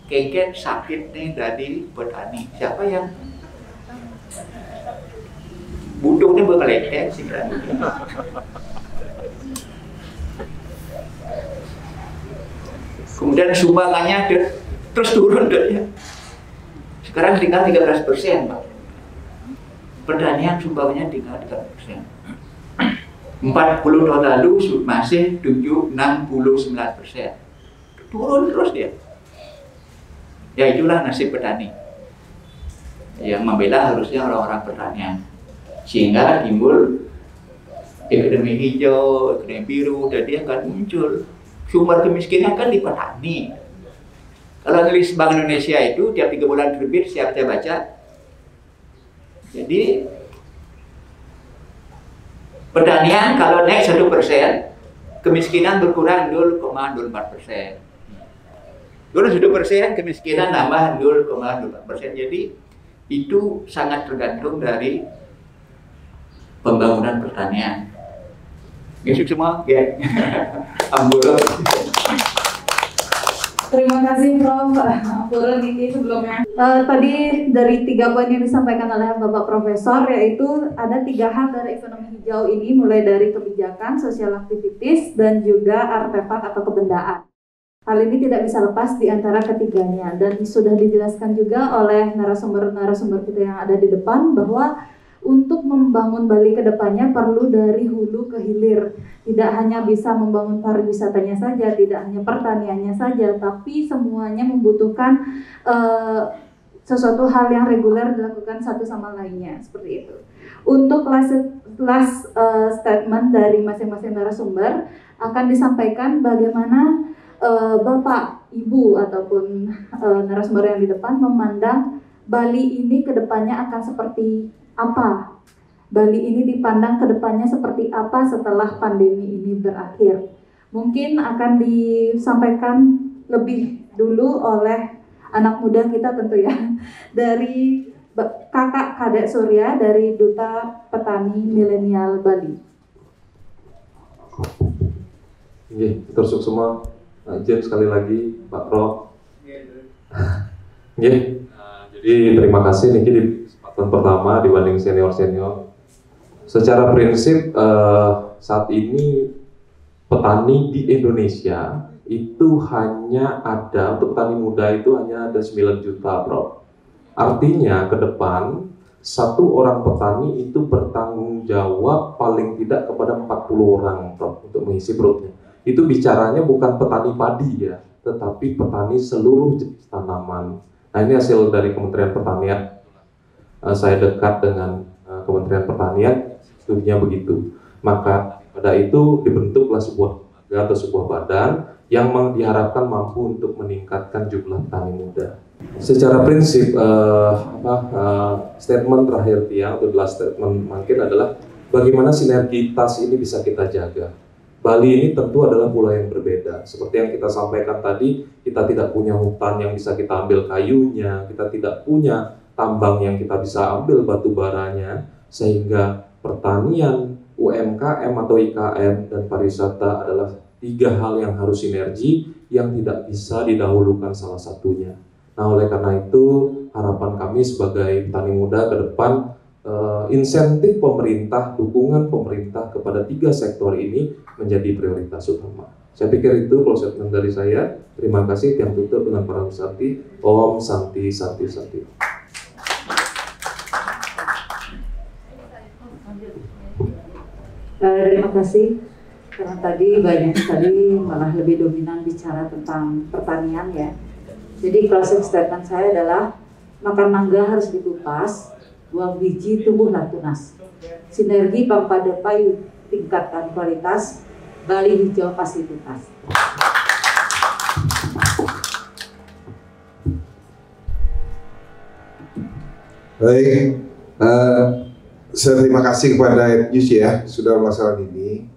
kengken sakit nih dari petani, siapa yang butuhnya berkeletek sih kan? Kemudian sumbangannya terus turun ya. Sekarang tinggal 13%, Pak. Pertanian sumbangannya tinggal 13%. 40 tahun lalu masih 69%. Turun terus dia. Ya itulah nasib petani. Yang membela harusnya orang-orang pertanian. Sehingga timbul ekonomi hijau, ekonomi biru, dan dia akan muncul. Sumber kemiskinan kan di petani. Kalau rilis Bank Indonesia itu tiap 3 bulan terbit, siap saya baca. Jadi pertanian kalau naik 1%, kemiskinan berkurang 0,04%. Turun 1%, kemiskinan nambah 0,04%. Jadi itu sangat tergantung dari pembangunan pertanian. Besok semua, ya. Ambulan. Terima kasih Prof. Pura Niki sebelumnya. Tadi dari 3 poin yang disampaikan oleh Bapak Profesor, yaitu ada 3 hal dari ekonomi hijau ini, mulai dari kebijakan, social activities, dan juga artefak atau kebendaan. Hal ini tidak bisa lepas di antara ketiganya, dan sudah dijelaskan juga oleh narasumber-narasumber kita yang ada di depan bahwa untuk membangun Bali ke depannya perlu dari hulu ke hilir. Tidak hanya bisa membangun pariwisatanya saja, tidak hanya pertaniannya saja, tapi semuanya membutuhkan sesuatu hal yang reguler dilakukan satu sama lainnya, seperti itu. Untuk last statement dari masing-masing narasumber akan disampaikan bagaimana Bapak, Ibu, ataupun narasumber yang di depan memandang Bali ini ke depannya akan seperti apa? Bali ini dipandang ke depannya seperti apa setelah pandemi ini berakhir? Mungkin akan disampaikan lebih dulu oleh anak muda kita tentu ya, dari Kakak Kadek Surya dari Duta Petani Milenial Bali. Oke, terusuk semua. Izin sekali lagi Pak Prof. Oke, jadi terima kasih Niki di kesempatan pertama dibanding senior-senior. Secara prinsip saat ini petani di Indonesia itu hanya ada, untuk petani muda itu hanya ada 9 juta, Prof. Artinya ke depan satu orang petani itu bertanggung jawab paling tidak kepada 40 orang, Prof, untuk mengisi perutnya. Itu bicaranya bukan petani padi ya, tetapi petani seluruh jenis tanaman. Nah, ini hasil dari Kementerian Pertanian. Saya dekat dengan Kementerian Pertanian, studinya begitu. Maka pada itu dibentuklah sebuah lembaga atau sebuah badan yang diharapkan mampu untuk meningkatkan jumlah petani muda. Secara prinsip, statement terakhir Tiang, atau last statement mungkin adalah bagaimana sinergitas ini bisa kita jaga. Bali ini tentu adalah pulau yang berbeda. Seperti yang kita sampaikan tadi, kita tidak punya hutan yang bisa kita ambil kayunya, kita tidak punya tambang yang kita bisa ambil batu baranya, sehingga pertanian, UMKM atau IKM, dan pariwisata adalah 3 hal yang harus sinergi yang tidak bisa didahulukan salah satunya. Nah, oleh karena itu harapan kami sebagai petani muda ke depan, insentif pemerintah, dukungan pemerintah kepada 3 sektor ini menjadi prioritas utama. Saya pikir itu close statement dari saya. Terima kasih. Yang tutup dengan para Santi. Om Santi Santi Santi. Terima kasih. Karena tadi banyak sekali malah lebih dominan bicara tentang pertanian ya. Jadi closing statement saya adalah makan mangga harus dikupas, buang biji tumbuhlah tunas. Sinergi Pampada Payu tingkatkan kualitas, Bali hijau pasti tuntas. Baik, saya terima kasih kepada Ednews ya sudah melaksanakan ini.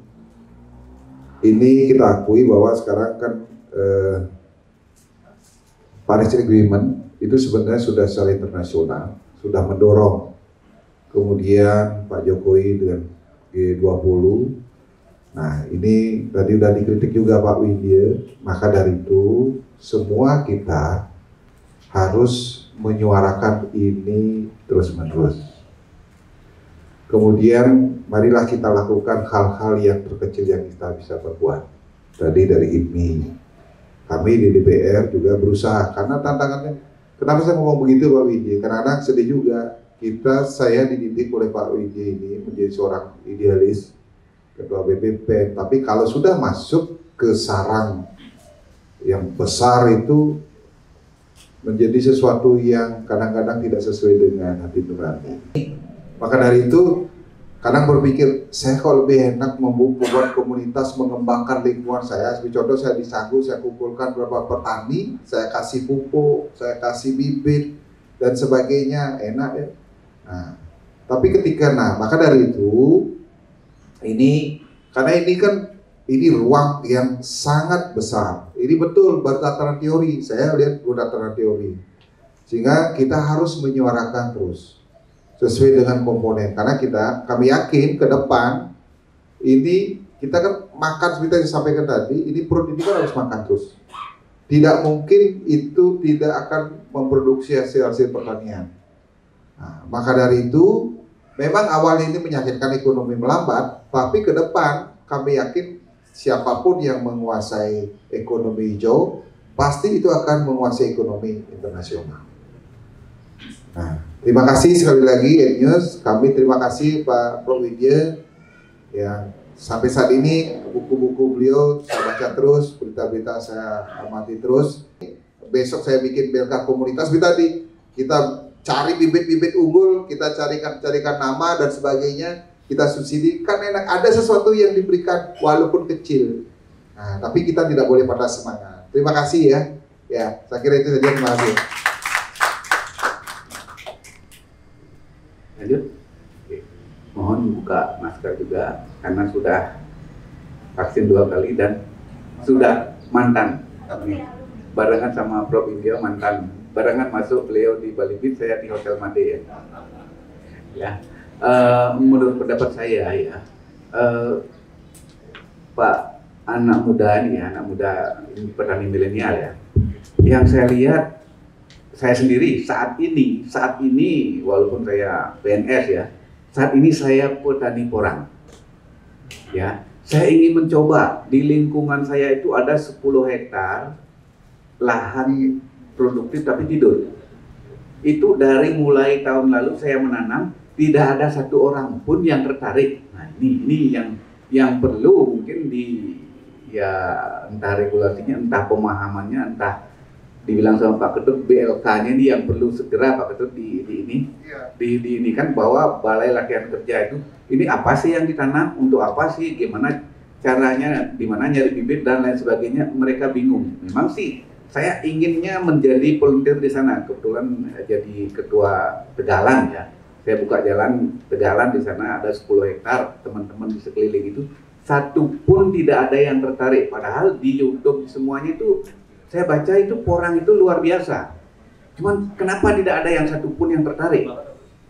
Ini kita akui bahwa sekarang kan Paris Agreement itu sebenarnya sudah secara internasional, sudah mendorong. Kemudian Pak Jokowi dengan G20. Nah, ini tadi sudah dikritik juga Pak Widya. Maka dari itu semua kita harus menyuarakan ini terus-menerus. Kemudian marilah kita lakukan hal-hal yang terkecil yang kita bisa perbuat. Tadi dari IPMI, kami di DPR juga berusaha, karena tantangannya, kenapa saya ngomong begitu Pak Widya? Karena sedih juga, saya dididik oleh Pak Widya ini menjadi seorang idealis, ketua BPP, tapi kalau sudah masuk ke sarang yang besar itu menjadi sesuatu yang kadang-kadang tidak sesuai dengan hati nurani. Maka dari itu, kadang berpikir, saya kok lebih enak membuat komunitas, mengembangkan lingkungan saya. Seperti contoh, saya di Sagu, saya kumpulkan beberapa petani, saya kasih pupuk, saya kasih bibit, dan sebagainya, enak ya. Nah, tapi maka dari itu, karena ini kan, ini ruang yang sangat besar. Ini betul, baru tataran teori, saya lihat baru tataran teori. Sehingga kita harus menyuarakan terus sesuai dengan komponen, karena kami yakin ke depan ini kita kan makan seperti yang disampaikan tadi, ini perut ini kan harus makan terus. Tidak mungkin itu tidak akan memproduksi hasil-hasil pertanian. Nah, maka dari itu, memang awalnya ini menyakitkan ekonomi melambat, tapi ke depan kami yakin siapapun yang menguasai ekonomi hijau, pasti itu akan menguasai ekonomi internasional. Nah, terima kasih sekali lagi EdNews. Kami terima kasih Pak Prof. Widya yang sampai saat ini buku-buku beliau saya baca terus, berita-berita saya amati terus. Besok saya bikin BLK komunitas seperti tadi. Kita cari bibit-bibit unggul, kita carikan nama dan sebagainya, kita subsidi. Kan enak, ada sesuatu yang diberikan walaupun kecil. Nah, tapi kita tidak boleh patah semangat. Terima kasih ya. Ya, saya kira itu saja. Terima kasih. Lanjut. Oke. Mohon buka masker juga karena sudah vaksin 2 kali dan sudah mantan. Barengan sama Prof. Widya mantan. Barengan masuk beliau di Bali Beach, saya di Hotel Made ya. Ya. Menurut pendapat saya ya, Pak, anak muda ini petani milenial ya. Yang saya lihat, saya sendiri saat ini walaupun saya PNS ya, saat ini saya petani porang. Ya, saya ingin mencoba di lingkungan saya itu ada 10 hektar lahan produktif tapi tidur. Itu dari mulai tahun lalu saya menanam, tidak ada satu orang pun yang tertarik. Nah, ini yang perlu mungkin entah regulasinya, entah pemahamannya, entah dibilang sama Pak Ketut BLK-nya ini yang perlu segera Pak Ketut ini kan bahwa Balai Latihan Kerja itu ini apa sih yang ditanam, untuk apa sih, gimana caranya, di mana nyari bibit dan lain sebagainya, mereka bingung. Memang sih saya inginnya menjadi volunteer di sana, kebetulan jadi ketua Tegalan ya. Saya buka jalan Tegalan, di sana ada 10 hektar, teman-teman di sekeliling itu satu pun tidak ada yang tertarik. Padahal di YouTube semuanya itu saya baca itu porang itu luar biasa. Cuman kenapa tidak ada yang satu pun yang tertarik?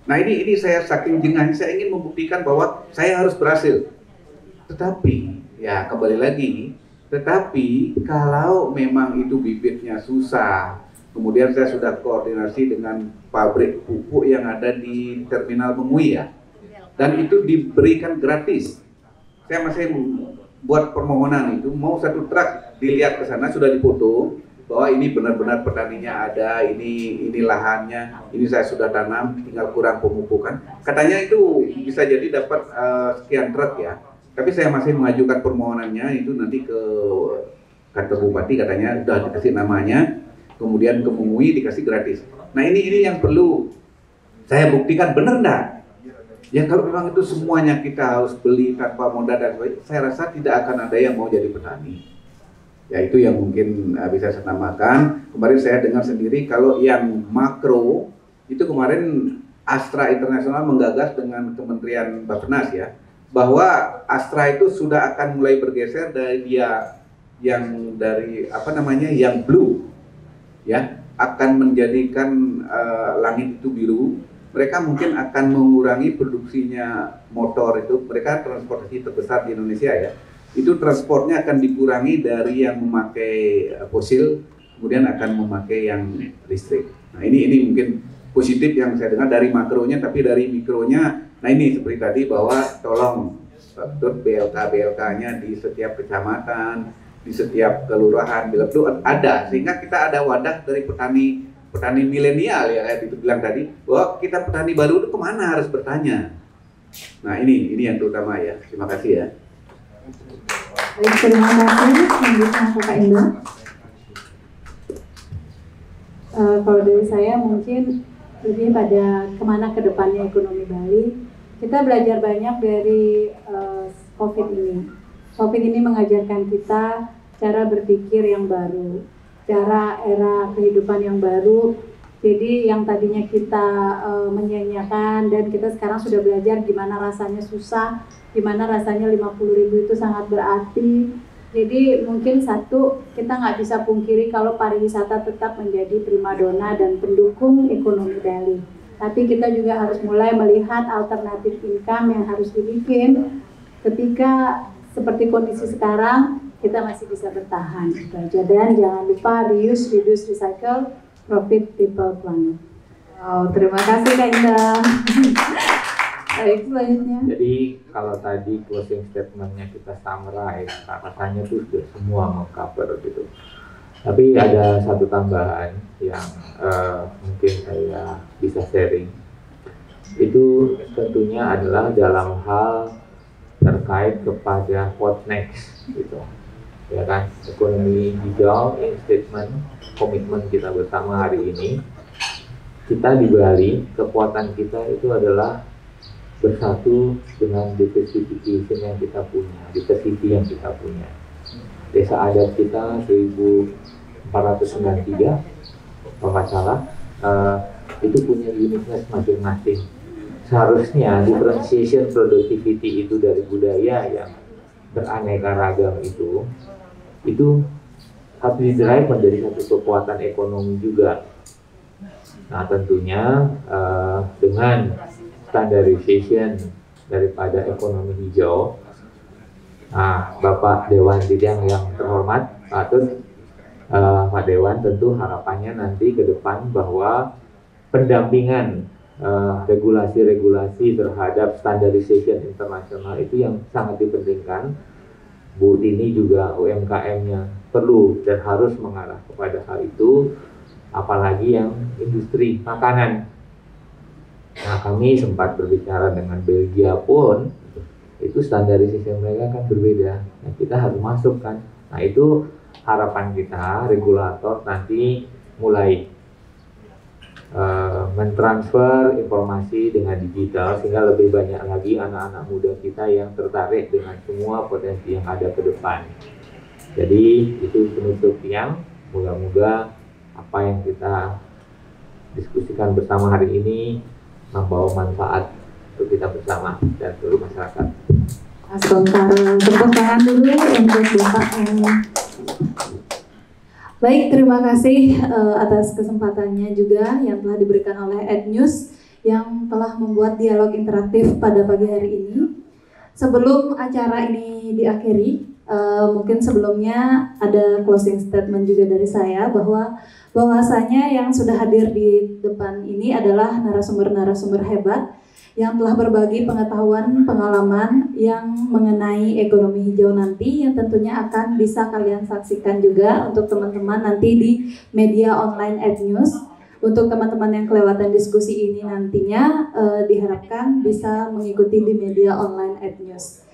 Nah ini saya saking jengahnya, saya ingin membuktikan bahwa saya harus berhasil. Tetapi ya kembali lagi, tetapi kalau memang itu bibitnya susah, kemudian saya sudah koordinasi dengan pabrik pupuk yang ada di Terminal Mengui ya, dan itu diberikan gratis. Saya masih buat permohonan itu, mau satu truk dilihat ke sana, sudah difoto bahwa ini benar-benar petaninya ada, ini lahannya, ini saya sudah tanam, tinggal kurang pemupukan. Katanya itu bisa jadi dapat sekian truk ya. Tapi saya masih mengajukan permohonannya itu nanti ke kantor bupati, katanya sudah dikasih namanya, kemudian ke Mengui dikasih gratis. Nah ini yang perlu saya buktikan, benar enggak? Ya kalau memang itu semuanya kita harus beli tanpa modal dan sebagainya, saya rasa tidak akan ada yang mau jadi petani. Ya itu yang mungkin bisa saya namakan. Kemarin saya dengar sendiri kalau yang makro itu kemarin Astra Internasional menggagas dengan Kementerian Bappenas ya, bahwa Astra itu sudah akan mulai bergeser dari yang blue ya, akan menjadikan langit itu biru. Mereka mungkin akan mengurangi produksinya motor itu, mereka transportasi terbesar di Indonesia ya, itu transportnya akan dikurangi dari yang memakai fosil, kemudian akan memakai yang listrik. Nah ini mungkin positif yang saya dengar dari makronya, tapi dari mikronya, nah ini seperti tadi bahwa tolong betul BLK-nya di setiap kecamatan, di setiap kelurahan, bila perlu ada, sehingga kita ada wadah dari petani milenial ya, kayak itu bilang tadi, bahwa kita petani baru itu kemana harus bertanya. Nah ini yang terutama ya. Terima kasih ya. Baik, terima kasih. Selanjutnya Kakak Indah. Kalau dari saya mungkin lebih pada kemana ke depannya ekonomi Bali. Kita belajar banyak dari COVID ini. COVID ini mengajarkan kita cara berpikir yang baru, cara era kehidupan yang baru. Jadi yang tadinya kita menyanyiakan, dan kita sekarang sudah belajar gimana rasanya susah, gimana rasanya 50.000 itu sangat berarti. Jadi mungkin satu, kita nggak bisa pungkiri kalau pariwisata tetap menjadi primadona dan pendukung ekonomi Bali. Tapi kita juga harus mulai melihat alternatif income yang harus dibikin ketika seperti kondisi sekarang kita masih bisa bertahan gitu aja. Dan jangan lupa reuse, reduce, recycle, profit, people, planet. Wow, terima kasih Kak Indah. Baik, selanjutnya. Jadi kalau tadi closing statementnya kita summarize, rasanya tuh sudah semua mengcover gitu. Tapi ada satu tambahan yang mungkin saya bisa sharing. Itu tentunya adalah dalam hal terkait kepada what next gitu. Ya kan, ekonomi hijau, statement, komitmen kita bersama hari ini. Kita di Bali, kekuatan kita itu adalah bersatu dengan diversification yang kita punya, diversity yang kita punya. Desa adat kita 1493, kalau nggak salah, itu punya uniqueness masing-masing. Seharusnya differentiation productivity itu dari budaya yang beraneka ragam itu harus didrive menjadi satu kekuatan ekonomi juga. Nah tentunya dengan standardization daripada ekonomi hijau, nah Bapak Dewan Bidang yang terhormat, Pak Dewan, tentu harapannya nanti ke depan bahwa pendampingan regulasi-regulasi terhadap standardization internasional itu yang sangat dipentingkan. Bu Tini juga UMKM-nya perlu dan harus mengarah kepada hal itu, apalagi yang industri makanan. Nah kami sempat berbicara dengan Belgia pun, itu standarisasi mereka kan berbeda. Nah, kita harus masuk kan. Nah itu harapan kita, regulator nanti mulai mentransfer informasi dengan digital sehingga lebih banyak lagi anak-anak muda kita yang tertarik dengan semua potensi yang ada ke depan. Jadi itu penutup yang moga-moga apa yang kita diskusikan bersama hari ini membawa manfaat untuk kita bersama dan seluruh masyarakat. Sebentar, tepuk tangan dulu untuk Bapak. Baik, terima kasih atas kesempatannya juga yang telah diberikan oleh EdNews yang telah membuat dialog interaktif pada pagi hari ini. Sebelum acara ini diakhiri, mungkin sebelumnya ada closing statement juga dari saya bahwasanya yang sudah hadir di depan ini adalah narasumber-narasumber hebat yang telah berbagi pengetahuan, pengalaman yang mengenai ekonomi hijau nanti yang tentunya akan bisa kalian saksikan juga untuk teman-teman nanti di media online EdNews. Untuk teman-teman yang kelewatan diskusi ini nantinya diharapkan bisa mengikuti di media online EdNews.